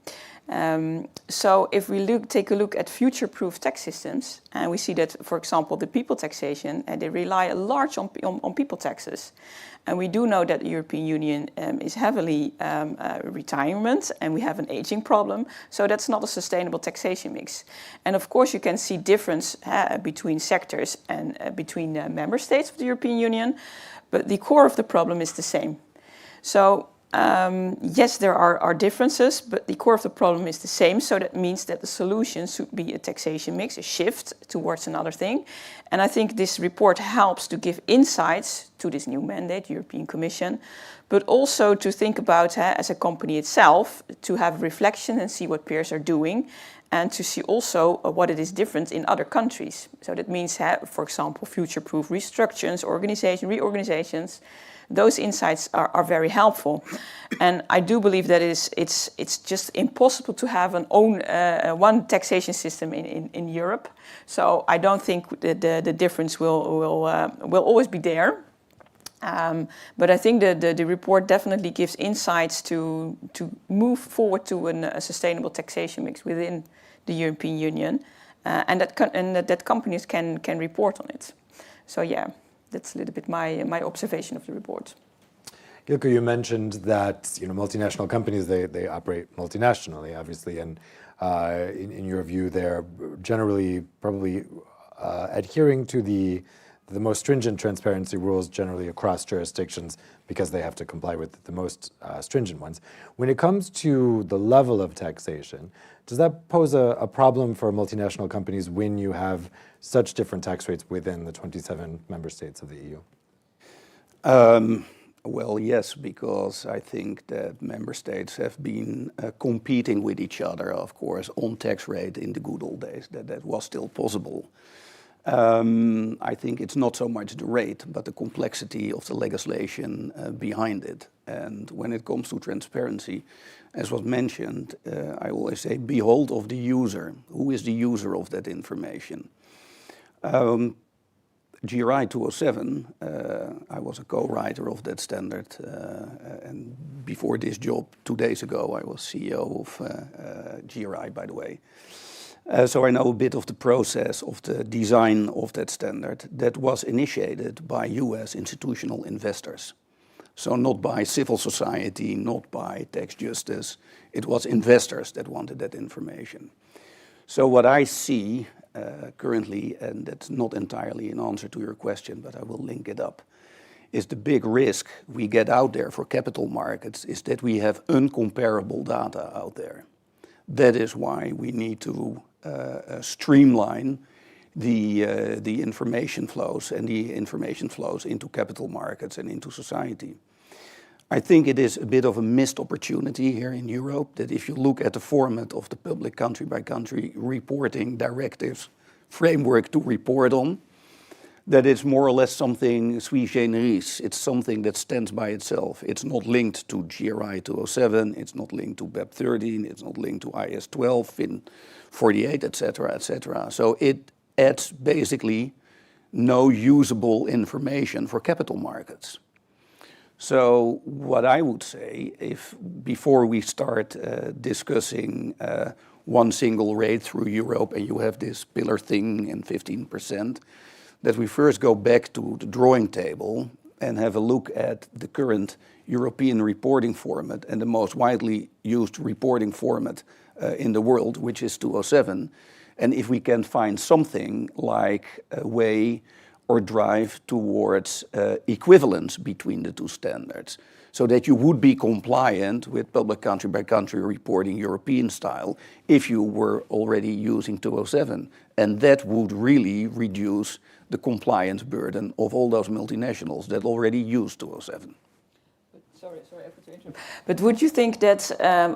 So if we take a look at future-proof tax systems, and we see that, for example, the people taxation, they rely a large on people taxes. And we do know that the European Union is heavily retirement, and we have an aging problem. So that's not a sustainable taxation mix. And of course, you can see difference between sectors and between member states of the European Union, but the core of the problem is the same. So yes, there are differences, but the core of the problem is the same. So that means that the solution should be a taxation mix, a shift towards another thing. And I think this report helps to give insights to this new mandate, European Commission, but also to think about, as a company itself, to have reflection and see what peers are doing, and to see also what it is different in other countries. So that means, for example, future-proof restructures, reorganizations. Those insights are very helpful, and I do believe that it's just impossible to have one taxation system in Europe. So I don't think the difference will always be there. But I think the report definitely gives insights to move forward to a sustainable taxation mix within the European Union, and that companies can report on it. So yeah. That's a little bit my observation of the report.
Ilko, you mentioned that multinational companies they operate multinationally, obviously, and in your view, they're generally probably adhering to the the most stringent transparency rules generally across jurisdictions because they have to comply with the most stringent ones. When it comes to the level of taxation, does that pose a problem for multinational companies when you have such different tax rates within the 27 member states of the EU?
Well, yes, because I think that member states have been competing with each other, of course, on tax rate in the good old days. That was still possible. I think it's not so much the rate, but the complexity of the legislation behind it. And when it comes to transparency, as was mentioned, I always say, behold of the user. Who is the user of that information? GRI 207, I was a co-writer of that standard, and before this job, 2 days ago, I was CEO of GRI, by the way. So I know a bit of the process of the design of that standard that was initiated by US institutional investors. So not by civil society, not by tax justice, it was investors that wanted that information. So what I see currently, and that's not entirely an answer to your question, but I will link it up, is the big risk we get out there for capital markets is that we have uncomparable data out there. That is why we need to streamline the information flows and the information flows into capital markets and into society. I think it is a bit of a missed opportunity here in Europe that if you look at the format of the public country-by-country reporting directives framework to report on, that it's more or less something sui generis. It's something that stands by itself. It's not linked to GRI 207, it's not linked to BEP 13, it's not linked to IS 12, FIN 48, etc., etc. So it adds basically no usable information for capital markets. So what I would say, if before we start discussing one single rate through Europe and you have this pillar thing and 15%, that we first go back to the drawing table and have a look at the current European reporting format and the most widely used reporting format in the world, which is 207. And if we can find something like a way or drive towards equivalence between the two standards, so that you would be compliant with public country-by-country reporting European style if you were already using 207. And that would really reduce the compliance burden of all those multinationals that already use 207.
Sorry, to interrupt. But would you think that,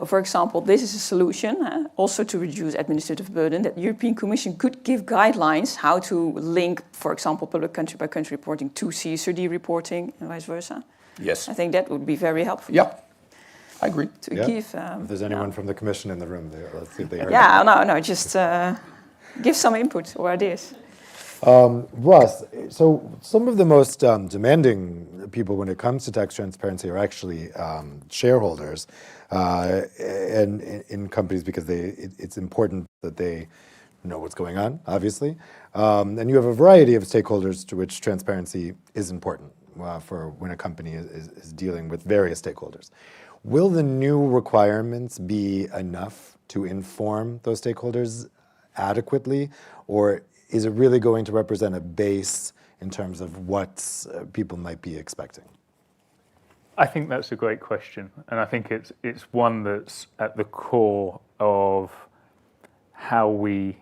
for example, this is a solution also to reduce administrative burden, that the European Commission could give guidelines how to link, for example, public country-by-country reporting to CSRD reporting and vice versa?
Yes.
I think that would be very helpful.
Yeah, I agree.
To give.
If there's anyone from the Commission in the room, let's see if they are.
Yeah, no, just give some input or ideas.
Russ, so some of the most demanding people when it comes to tax transparency are actually shareholders and in companies because it's important that they know what's going on, obviously. And you have a variety of stakeholders to which transparency is important for when a company is dealing with various stakeholders. Will the new requirements be enough to inform those stakeholders adequately, or is it really going to represent a base in terms of what people might be expecting?
I think that's a great question, and I think it's one that's at the core of how we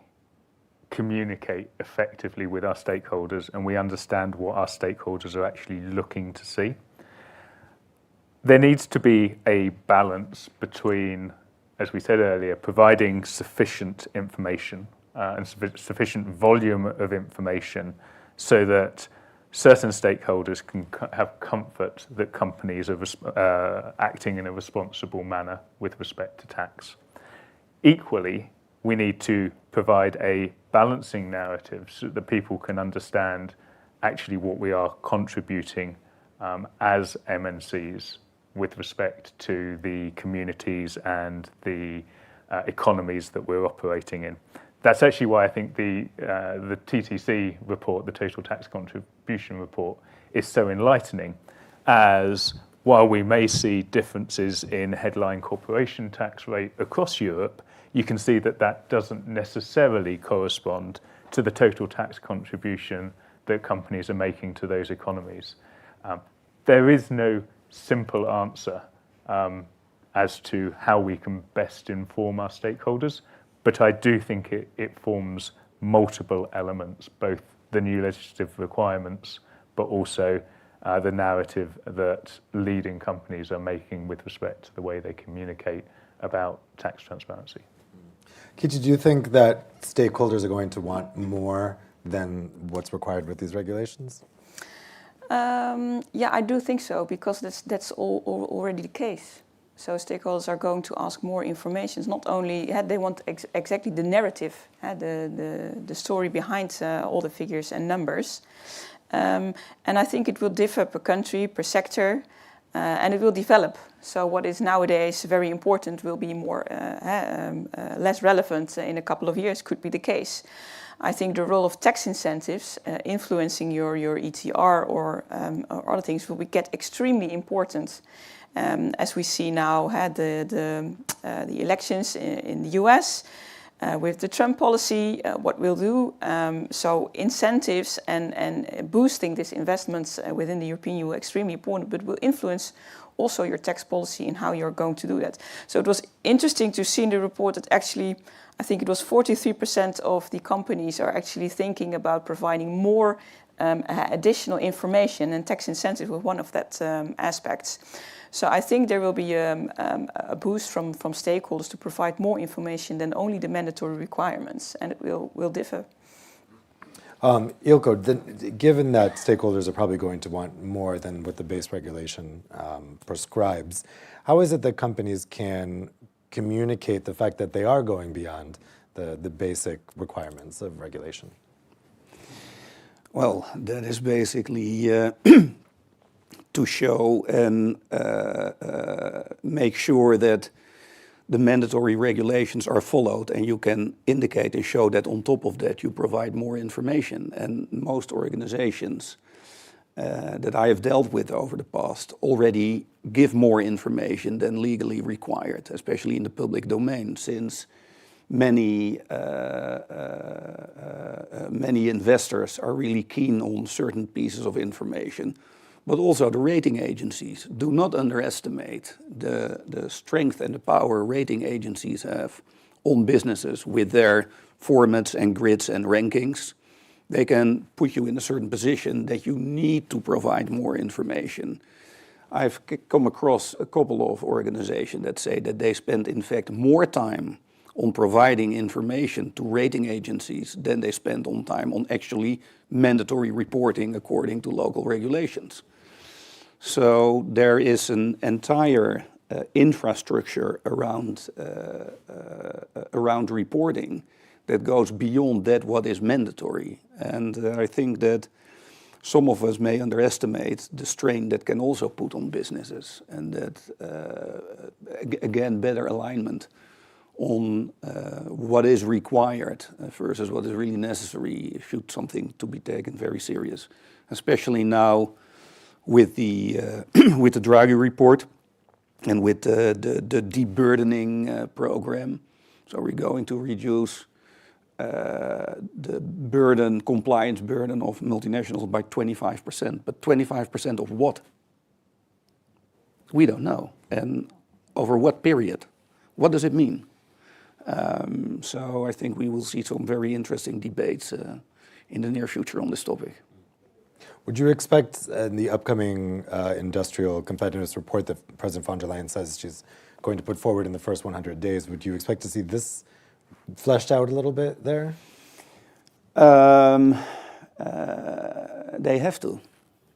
communicate effectively with our stakeholders, and we understand what our stakeholders are actually looking to see. There needs to be a balance between, as we said earlier, providing sufficient information and sufficient volume of information so that certain stakeholders can have comfort that companies are acting in a responsible manner with respect to tax. Equally, we need to provide a balancing narrative so that people can understand actually what we are contributing as MNCs with respect to the communities and the economies that we're operating in. That's actually why I think the TTC report, the Total Tax Contribution report, is so enlightening, as while we may see differences in headline corporation tax rate across Europe, you can see that that doesn't necessarily correspond to the total tax contribution that companies are making to those economies. There is no simple answer as to how we can best inform our stakeholders, but I do think it forms multiple elements, both the new legislative requirements, but also the narrative that leading companies are making with respect to the way they communicate about tax transparency.
Kichi, do you think that stakeholders are going to want more than what's required with these regulations?
Yeah, I do think so, because that's already the case. So stakeholders are going to ask more information. Not only they want exactly the narrative, the story behind all the figures and numbers. And I think it will differ per country, per sector, and it will develop. So what is nowadays very important will be more less relevant in a couple of years, could be the case. I think the role of tax incentives influencing your ETR or other things will get extremely important. As we see now, the elections in the US with the Trump policy, what we'll do. So incentives and boosting these investments within the European Union are extremely important, but will influence also your tax policy and how you're going to do that. So it was interesting to see in the report that actually, I think it was 43% of the companies are actually thinking about providing more additional information, and tax incentive was one of that aspects. So I think there will be a boost from stakeholders to provide more information than only the mandatory requirements, and it will differ.
Ilko, given that stakeholders are probably going to want more than what the base regulation prescribes, how is it that companies can communicate the fact that they are going beyond the basic requirements of regulation?
Well, that is basically to show and make sure that the mandatory regulations are followed, and you can indicate and show that on top of that you provide more information. And most organizations that I have dealt with over the past already give more information than legally required, especially in the public domain, since many investors are really keen on certain pieces of information. But also the rating agencies. Do not underestimate the strength and the power rating agencies have on businesses with their formats and grids and rankings. They can put you in a certain position that you need to provide more information. I've come across a couple of organizations that say that they spend, in fact, more time on providing information to rating agencies than they spend on time on actually mandatory reporting according to local regulations. So there is an entire infrastructure around reporting that goes beyond that what is mandatory. And I think that some of us may underestimate the strain that can also put on businesses, and that, again, better alignment on what is required versus what is really necessary should something to be taken very serious, especially now with the Draghi Report and with the deburdening program. So we're going to reduce the compliance burden of multinationals by 25%. But 25% of what? We don't know. And over what period? What does it mean? So I think we will see some very interesting debates in the near future on this topic.
Would you expect in the upcoming industrial competitiveness report that President von der Leyen says she's going to put forward in the first 100 days, would you expect to see this fleshed out a little bit there? They have to.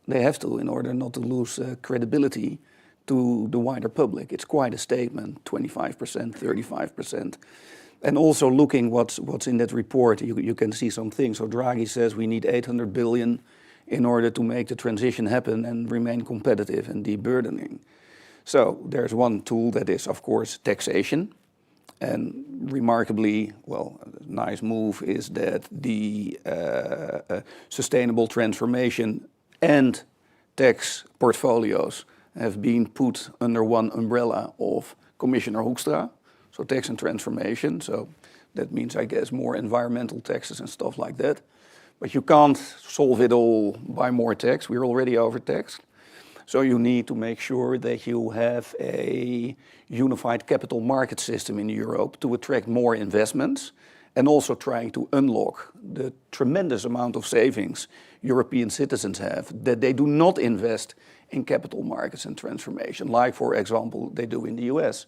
They have to in order not to lose credibility to the wider public. It's quite a statement, 25%, 35%. And also looking what's in that report, you can see some things. So Draghi says we need 800 billion in order to make the transition happen and remain competitive and deburdening. So there's one tool that is, of course, taxation. And remarkably, well, a nice move is that the sustainable transformation and tax portfolios have been put under one umbrella of Commissioner Hoekstra, so tax and transformation. So that means, I guess, more environmental taxes and stuff like that.
But you can't solve it all by more tax. We're already overtaxed. So you need to make sure that you have a unified capital market system in Europe to attract more investments, and also trying to unlock the tremendous amount of savings European citizens have that they do not invest in capital markets and transformation, like, for example, they do in the US.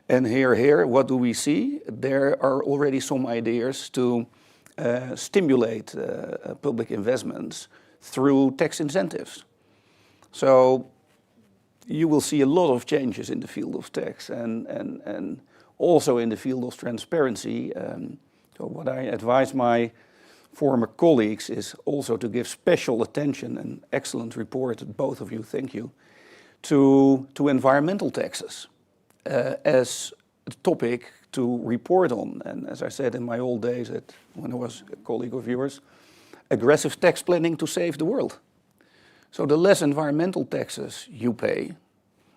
And here, what do we see? There are already some ideas to stimulate public investments through tax incentives. So you will see a lot of changes in the field of tax and also in the field of transparency. So what I advise my former colleagues is also to give special attention, and excellent report, both of you, thank you, to environmental taxes as a topic to report on. And as I said in my old days when I was a colleague of yours, aggressive tax planning to save the world. So the less environmental taxes you pay,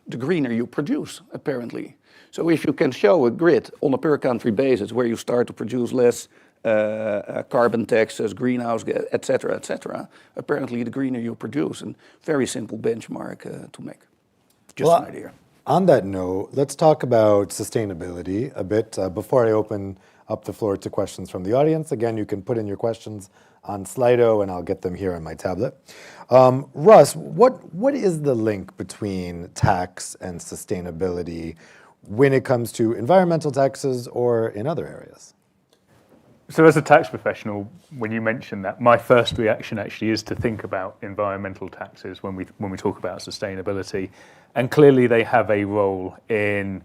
the greener you produce, apparently. So if you can show a grid on a per country basis where you start to produce less carbon taxes, greenhouse gas, etc., apparently the greener you produce, and very simple benchmark to make. Just an idea.
On that note, let's talk about sustainability a bit before I open up the floor to questions from the audience. Again, you can put in your questions on Slido and I'll get them here on my tablet. Russ, what is the link between tax and sustainability when it comes to environmental taxes or in other areas?
So as a tax professional, when you mention that, my first reaction actually is to think about environmental taxes when we talk about sustainability. And clearly they have a role in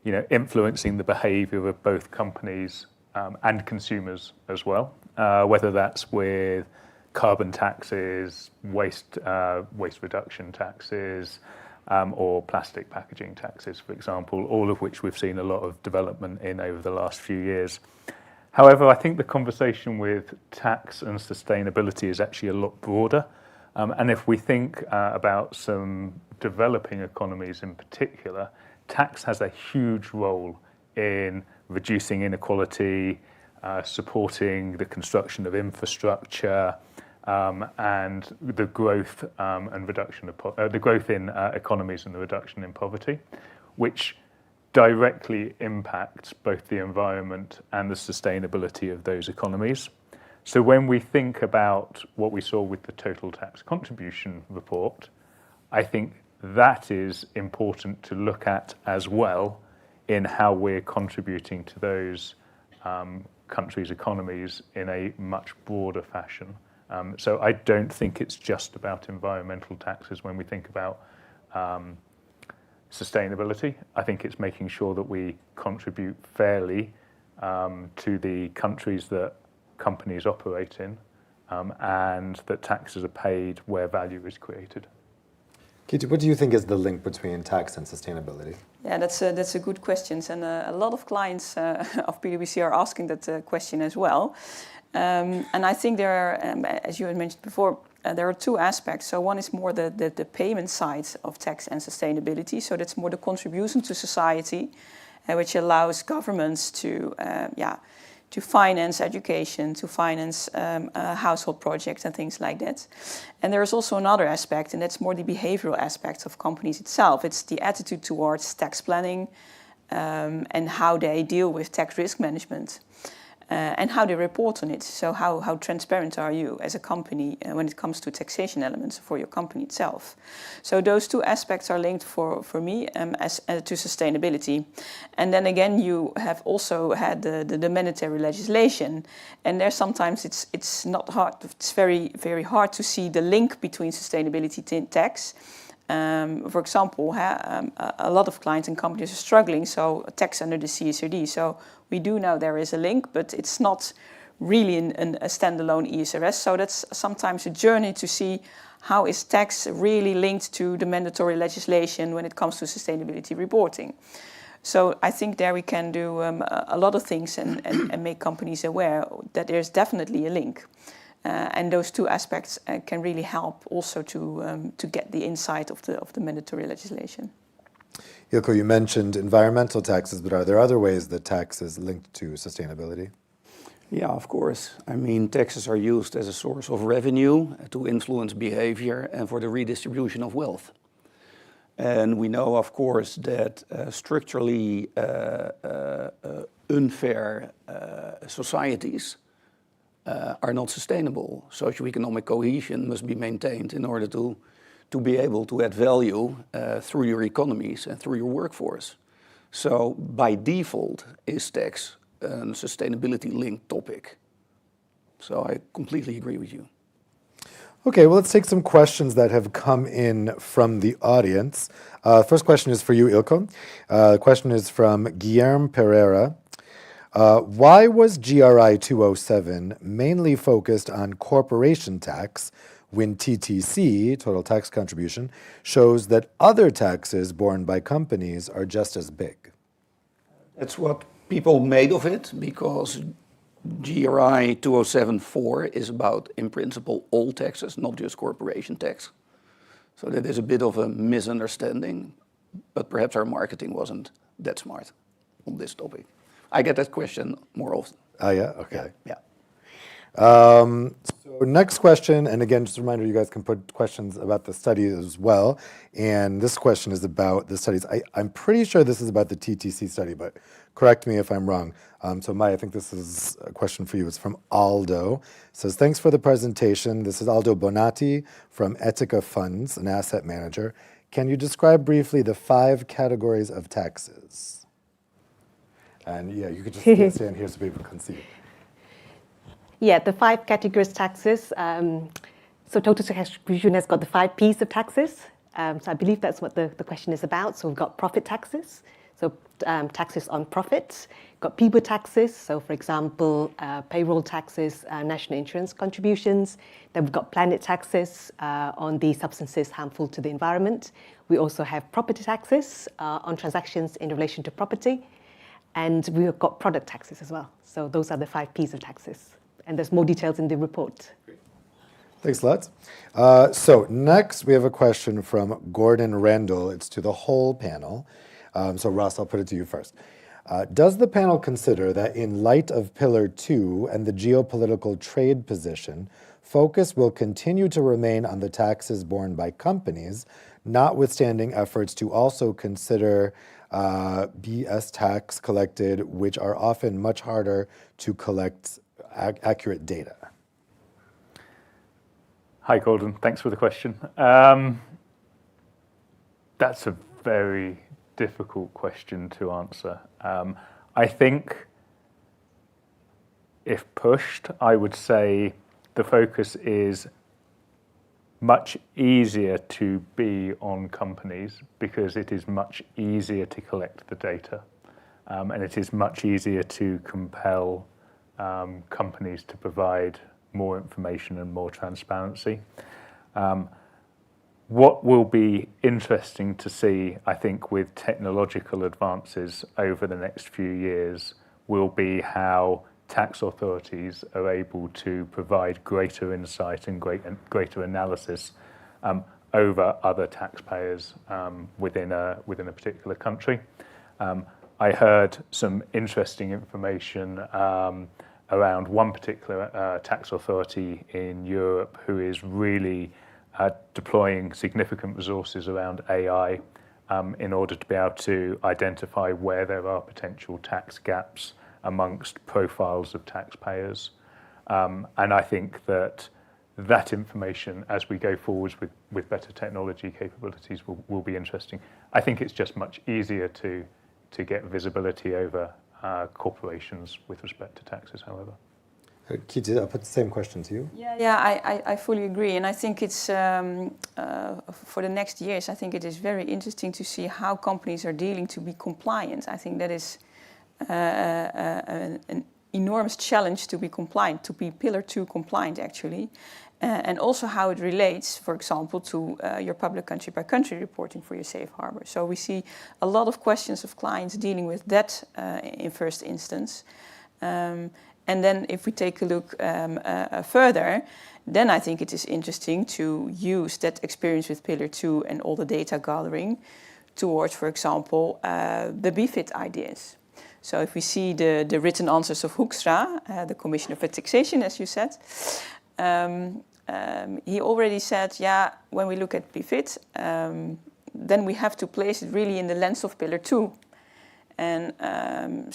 influencing the behavior of both companies and consumers as well, whether that's with carbon taxes, waste reduction taxes, or plastic packaging taxes, for example, all of which we've seen a lot of development in over the last few years. However, I think the conversation with tax and sustainability is actually a lot broader. And if we think about some developing economies in particular, tax has a huge role in reducing inequality, supporting the construction of infrastructure, and the growth and reduction of the growth in economies and the reduction in poverty, which directly impacts both the environment and the sustainability of those economies. So when we think about what we saw with the total tax contribution report, I think that is important to look at as well in how we're contributing to those countries' economies in a much broader fashion. So I don't think it's just about environmental taxes when we think about sustainability. I think it's making sure that we contribute fairly to the countries that companies operate in, and that taxes are paid where value is created.
Kitty, what do you think is the link between tax and sustainability?
Yeah, that's a good question, and a lot of clients of PwC are asking that question as well. And I think there are, as you had mentioned before, there are two aspects. So one is more the payment side of tax and sustainability. So that's more the contribution to society, which allows governments to finance education, to finance household projects and things like that. And there is also another aspect, and that's more the behavioral aspect of companies itself. It's the attitude towards tax planning and how they deal with tax risk management. And how they report on it. So how transparent are you as a company when it comes to taxation elements for your company itself? So those two aspects are linked for me as to sustainability. And then again, you have also had the mandatory legislation, and there sometimes it's not hard. It's very, very hard to see the link between sustainability and tax. For example, a lot of clients and companies are struggling, so tax under the CSRD. So we do know there is a link, but it's not really a standalone ESRS. So that's sometimes a journey to see how is tax really linked to the mandatory legislation when it comes to sustainability reporting. So I think there we can do a lot of things and make companies aware that there's definitely a link. And those two aspects can really help also to get the insight of the mandatory legislation.
Ilko, you mentioned environmental taxes, but are there other ways that tax is linked to sustainability?
Yeah, of course. I mean, taxes are used as a source of revenue to influence behavior and for the redistribution of wealth. And we know, of course, that structurally unfair societies are not sustainable. Socioeconomic cohesion must be maintained in order to be able to add value through your economies and through your workforce. So by default is tax a sustainability-linked topic. So I completely agree with you.
Okay, well, let's take some questions that have come in from the audience. First question is for you, Ilko. The question is from Guillermo Pereira. Why was GRI 207 mainly focused on corporation tax when TTC, total tax contribution, shows that other taxes borne by companies are just as big?
That's what people made of it, because GRI 207-4 is about, in principle, all taxes, not just corporation tax. So that is a bit of a misunderstanding, but perhaps our marketing wasn't that smart on this topic. I get that question more often.
Oh, yeah? Okay.
Yeah.
So next question, and again, just a reminder, you guys can put questions about the study as well. And this question is about the studies. I'm pretty sure this is about the TTC study, but correct me if I'm wrong. So Maya, I think this is a question for you. It's from Aldo. It says, thanks for the presentation. This is Aldo Bonatti from Etica Funds, an asset manager. Can you describe briefly the 5 categories of taxes? And yeah, you could just stand here so people can see.
Yeah, the 5 categories taxes. So total contribution has got the 5 P's of taxes. So I believe that's what the question is about. So we've got profit taxes, so taxes on profits. Got people taxes, so for example, payroll taxes, national insurance contributions. Then we've got planet taxes on the substances harmful to the environment. We also have property taxes on transactions in relation to property. And we've got product taxes as well. So those are the 5 P's of taxes. And there's more details in the report.
Thanks a lot. So next we have a question from Gordon Randall. It's to the whole panel. So Ross, I'll put it to you first. Does the panel consider that in light of Pillar 2 and the geopolitical trade position, focus will continue to remain on the taxes borne by companies, notwithstanding efforts to also consider BS tax collected, which are often much harder to collect accurate data?
Hi, Gordon. Thanks for the question. That's a very difficult question to answer. I think if pushed, I would say the focus is much easier to be on companies because it is much easier to collect the data, and it is much easier to compel companies to provide more information and more transparency. What will be interesting to see, I think, with technological advances over the next few years will be how tax authorities are able to provide greater insight and greater analysis over other taxpayers within a particular country. I heard some interesting information around one particular tax authority in Europe who is really deploying significant resources around AI in order to be able to identify where there are potential tax gaps amongst profiles of taxpayers. And I think that information, as we go forwards with better technology capabilities, will be interesting. I think it's just much easier to get visibility over corporations with respect to taxes, however.
Kiti, I'll put the same question to you.
Yeah, I fully agree. And I think it's, for the next years, I think it is very interesting to see how companies are dealing to be compliant. I think that is an enormous challenge to be compliant, to be Pillar 2 compliant, actually. And also how it relates, for example, to your public country-by-country reporting for your safe harbor. So we see a lot of questions of clients dealing with that in first instance. And then if we take a look further, then I think it is interesting to use that experience with Pillar 2 and all the data gathering towards, for example, the BFIT ideas. So if we see the written answers of Hoekstra, the Commissioner for Taxation, as you said, he already said, yeah, when we look at BFIT, then we have to place it really in the lens of Pillar 2. And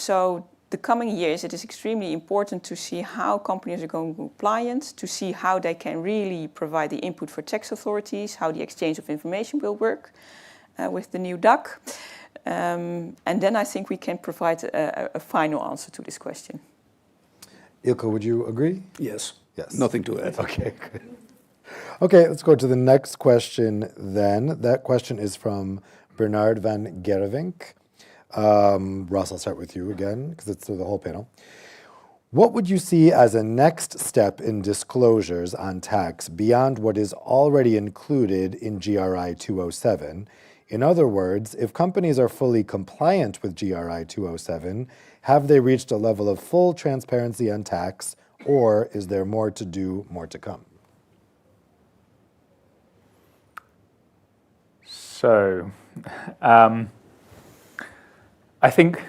so the coming years, it is extremely important to see how companies are going compliant, to see how they can really provide the input for tax authorities, how the exchange of information will work with the new DAC. And then I think we can provide a final answer to this question.
Ilko, would you agree?
Yes.
Yes.
Nothing to add.
Okay, good. Okay, let's go to the next question then. That question is from Bernard van Gervink. Ross, I'll start with you again, because it's through the whole panel. What would you see as a next step in disclosures on tax beyond what is already included in GRI 207? In other words, if companies are fully compliant with GRI 207, have they reached a level of full transparency on tax, or is there more to do, more to come?
So, I think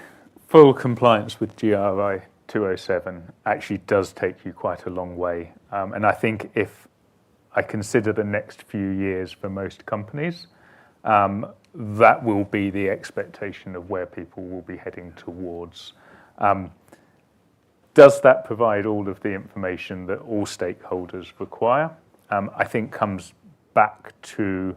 full compliance with GRI 207 actually does take you quite a long way. And I think if I consider the next few years for most companies, that will be the expectation of where people will be heading towards. Does that provide all of the information that all stakeholders require? I think comes back to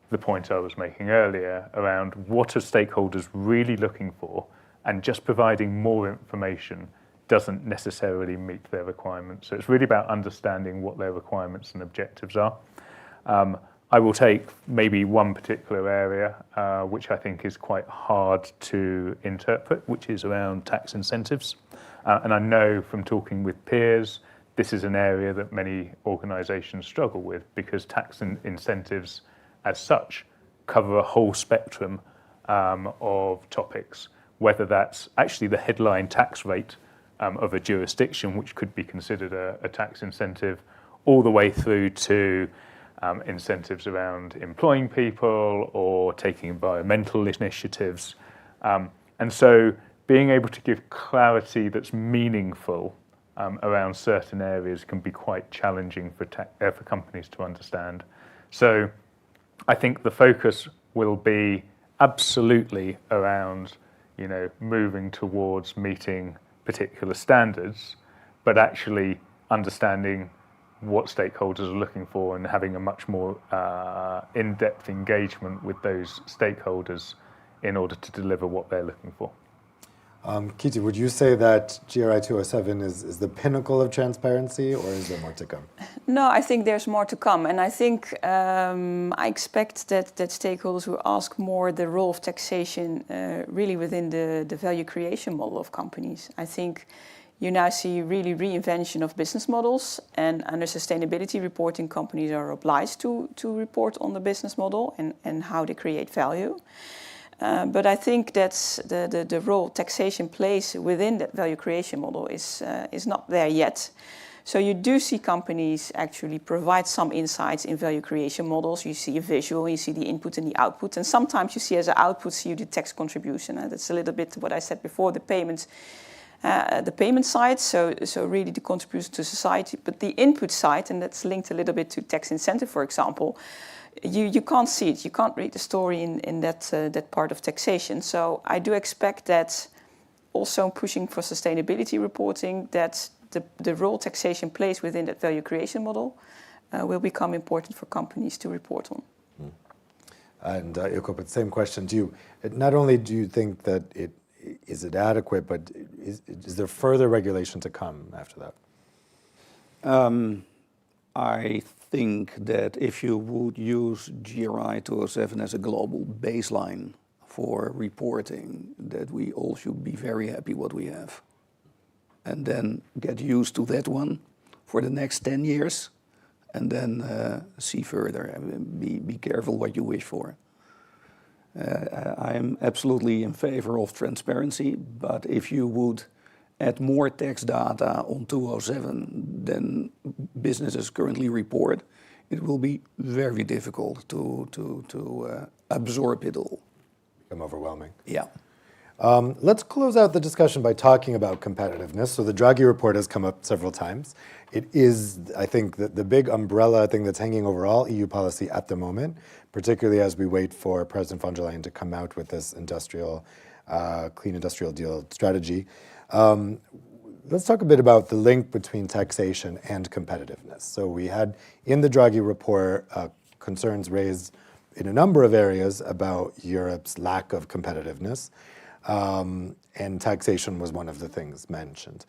the point I was making earlier around what are stakeholders really looking for, and just providing more information doesn't necessarily meet their requirements. So it's really about understanding what their requirements and objectives are. I will take maybe one particular area, which I think is quite hard to interpret, which is around tax incentives. And I know from talking with peers, this is an area that many organisations struggle with, because tax incentives as such cover a whole spectrum of topics, whether that's actually the headline tax rate of a jurisdiction, which could be considered a tax incentive, all the way through to incentives around employing people or taking environmental initiatives. And so being able to give clarity that's meaningful around certain areas can be quite challenging for companies to understand. So I think the focus will be absolutely around, moving towards meeting particular standards, but actually understanding what stakeholders are looking for and having a much more in-depth engagement with those stakeholders in order to deliver what they're looking for.
Kiti, would you say that GRI 207 is the pinnacle of transparency, or is there more to come?
No, I think there's more to come. And I think I expect that stakeholders will ask more the role of taxation really within the value creation model of companies. I think you now see really reinvention of business models, and under sustainability reporting, companies are obliged to report on the business model and how they create value. But I think that's the role taxation plays within that value creation model is not there yet. So you do see companies actually provide some insights in value creation models. You see a visual, you see the input and the output, and sometimes you see as an output, see the tax contribution. That's a little bit what I said before, the payment side, so really the contribution to society. But the input side, and that's linked a little bit to tax incentive, for example, you can't see it. You can't read the story in that part of taxation. So I do expect that also pushing for sustainability reporting, that the role taxation plays within that value creation model will become important for companies to report on.
And Ilko, but same question to you. Not only do you think that is it adequate, but is there further regulation to come after that?
I think that if you would use GRI 207 as a global baseline for reporting, that we all should be very happy what we have. And then get used to that one for the next 10 years, and then see further. Be careful what you wish for. I am absolutely in favor of transparency, but if you would add more tax data on 207 than businesses currently report, it will be very difficult to absorb it all.
Become overwhelming.
Yeah.
Let's close out the discussion by talking about competitiveness. So the Draghi Report has come up several times. It is, I think, the big umbrella thing that's hanging over all EU policy at the moment, particularly as we wait for President von der Leyen to come out with this clean industrial deal strategy. Let's talk a bit about the link between taxation and competitiveness. So we had in the Draghi Report concerns raised in a number of areas about Europe's lack of competitiveness, and taxation was one of the things mentioned.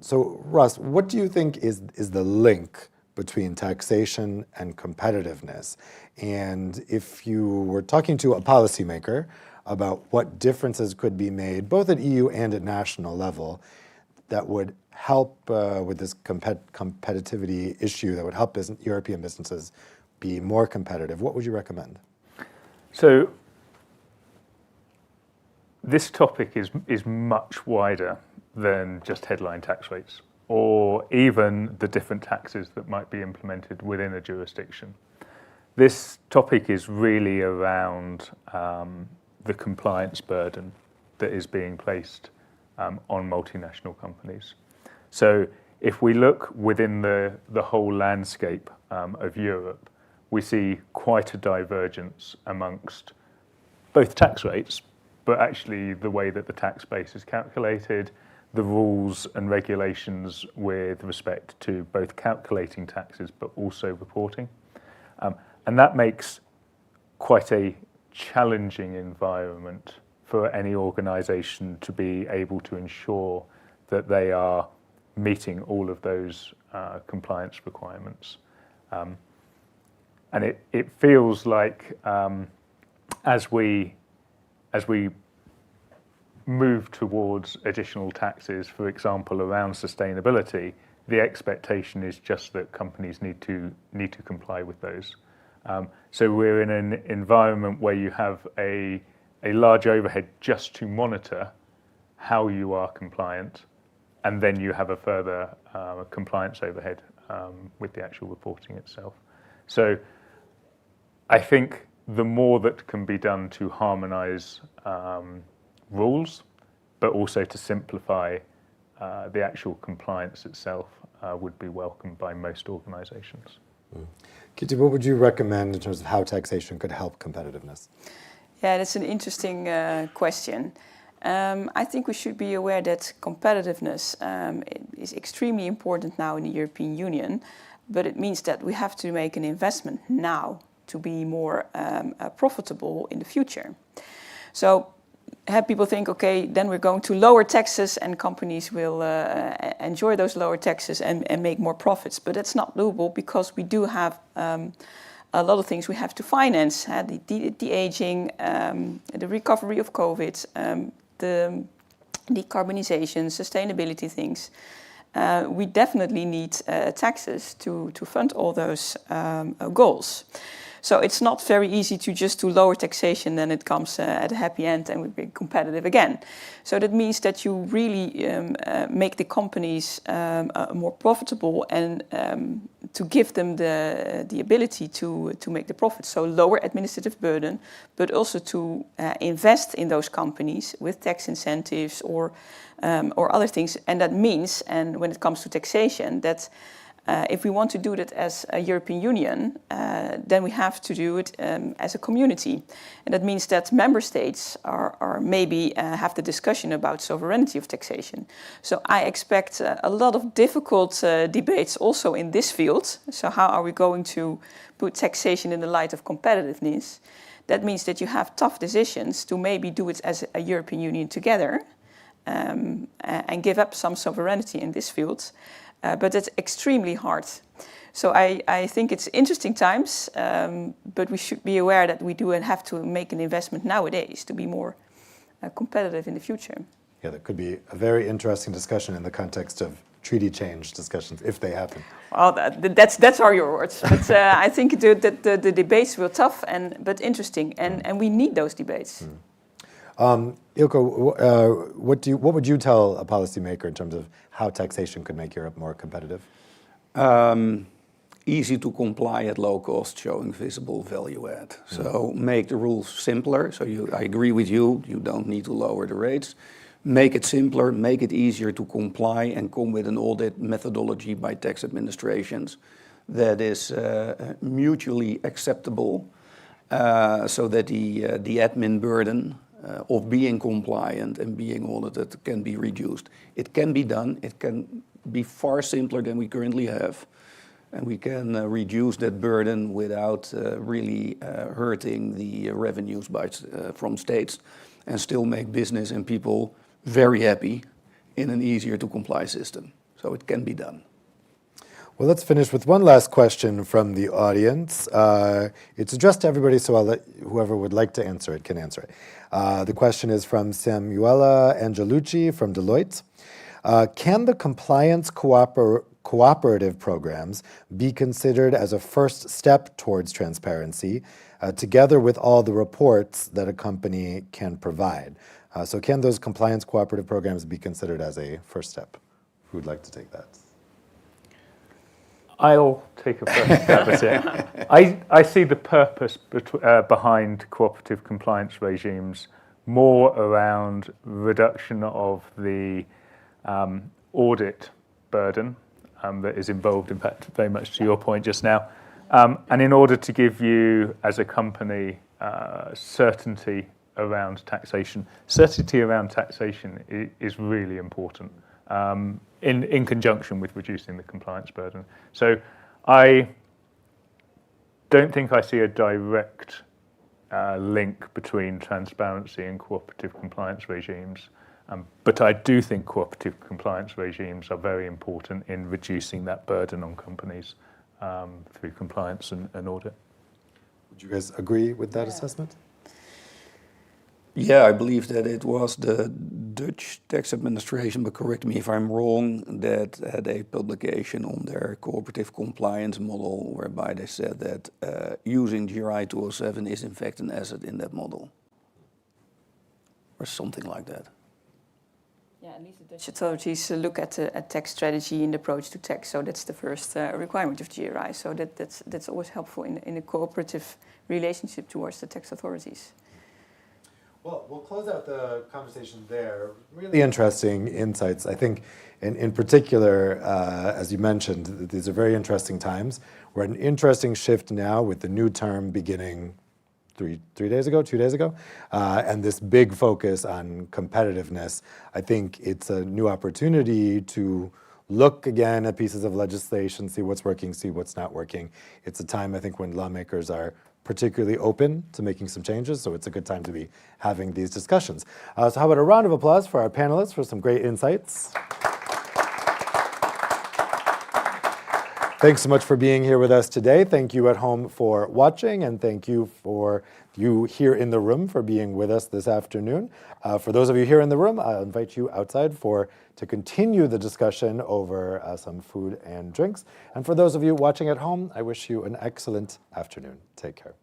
So Ross, what do you think is the link between taxation and competitiveness? And if you were talking to a policymaker about what differences could be made, both at EU and at national level, that would help with this competitivity issue, that would help European businesses be more competitive, what would you recommend?
So this topic is much wider than just headline tax rates, or even the different taxes that might be implemented within a jurisdiction. This topic is really around the compliance burden that is being placed on multinational companies. So if we look within the whole landscape of Europe, we see quite a divergence amongst both tax rates, but actually the way that the tax base is calculated, the rules and regulations with respect to both calculating taxes but also reporting. And that makes quite a challenging environment for any organisation to be able to ensure that they are meeting all of those compliance requirements. And it feels like as we move towards additional taxes, for example, around sustainability, the expectation is just that companies need to comply with those. So we're in an environment where you have a large overhead just to monitor how you are compliant, and then you have a further compliance overhead with the actual reporting itself. So I think the more that can be done to harmonise rules, but also to simplify the actual compliance itself would be welcomed by most organisations.
Kitty, what would you recommend in terms of how taxation could help competitiveness?
Yeah, that's an interesting question. I think we should be aware that competitiveness is extremely important now in the European Union, but it means that we have to make an investment now to be more profitable in the future. So have people think, okay, then we're going to lower taxes and companies will enjoy those lower taxes and make more profits. But that's not doable because we do have a lot of things we have to finance. The aging, the recovery of COVID, the decarbonization, sustainability things. We definitely need taxes to fund all those goals. So it's not very easy to just do lower taxation, then it comes at a happy end and we be competitive again. So that means that you really make the companies more profitable and to give them the ability to make the profit. So lower administrative burden, but also to invest in those companies with tax incentives or other things. And that means, and when it comes to taxation, that if we want to do that as a European Union, then we have to do it as a community. And that means that member states are maybe have the discussion about sovereignty of taxation. So I expect a lot of difficult debates also in this field. So how are we going to put taxation in the light of competitiveness? That means that you have tough decisions to maybe do it as a European Union together and give up some sovereignty in this field. But it's extremely hard. So I think it's interesting times, but we should be aware that we do have to make an investment nowadays to be more competitive in the future.
Yeah, that could be a very interesting discussion in the context of treaty change discussions, if they happen.
Well, that's are your words. But I think the debates were tough but interesting, and we need those debates.
Ilko, what would you tell a policymaker in terms of how taxation could make Europe more competitive?
easy to comply at low cost, showing visible value add. So make the rules simpler. So I agree with you, you don't need to lower the rates. Make it simpler, make it easier to comply, and come with an audit methodology by tax administrations that is mutually acceptable, so that the admin burden of being compliant and being audited can be reduced. It can be done. It can be far simpler than we currently have, and we can reduce that burden without really hurting the revenues from states, and still make business and people very happy in an easier to comply system. So it can be done.
Well, let's finish with one last question from the audience. It's addressed to everybody, so I'll let whoever would like to answer it can answer it. The question is from Samuela Angelucci from Deloitte. Can the compliance cooperative programs be considered as a first step towards transparency, together with all the reports that a company can provide? So can those compliance cooperative programs be considered as a first step? Who would like to take that?
I'll take a first stab at it. I see the purpose behind cooperative compliance regimes more around reduction of the audit burden that is involved, in fact, very much to your point just now. And in order to give you, as a company, certainty around taxation. Certainty around taxation is really important. In conjunction with reducing the compliance burden. So I don't think I see a direct link between transparency and cooperative compliance regimes, but I do think cooperative compliance regimes are very important in reducing that burden on companies through compliance and audit.
Would you guys agree with that assessment?
Yeah, I believe that it was the Dutch tax administration, but correct me if I'm wrong, that had a publication on their cooperative compliance model whereby they said that using GRI 207 is in fact an asset in that model. Or something like that.
Yeah, at least the Dutch authorities look at tax strategy and approach to tax. So that's the first requirement of GRI. So that's always helpful in a cooperative relationship towards the tax authorities.
Well, we'll close out the conversation there. Really interesting insights. I think, in particular, as you mentioned, these are very interesting times. We're at an interesting shift now with the new term beginning 2 days ago, and this big focus on competitiveness. I think it's a new opportunity to look again at pieces of legislation, see what's working, see what's not working. It's a time, I think, when lawmakers are particularly open to making some changes, so it's a good time to be having these discussions. So how about a round of applause for our panelists for some great insights. Thanks so much for being here with us today. Thank you at home for watching, and thank you for you here in the room for being with us this afternoon. For those of you here in the room, I'll invite you outside to continue the discussion over some food and drinks. And for those of you watching at home, I wish you an excellent afternoon. Take care.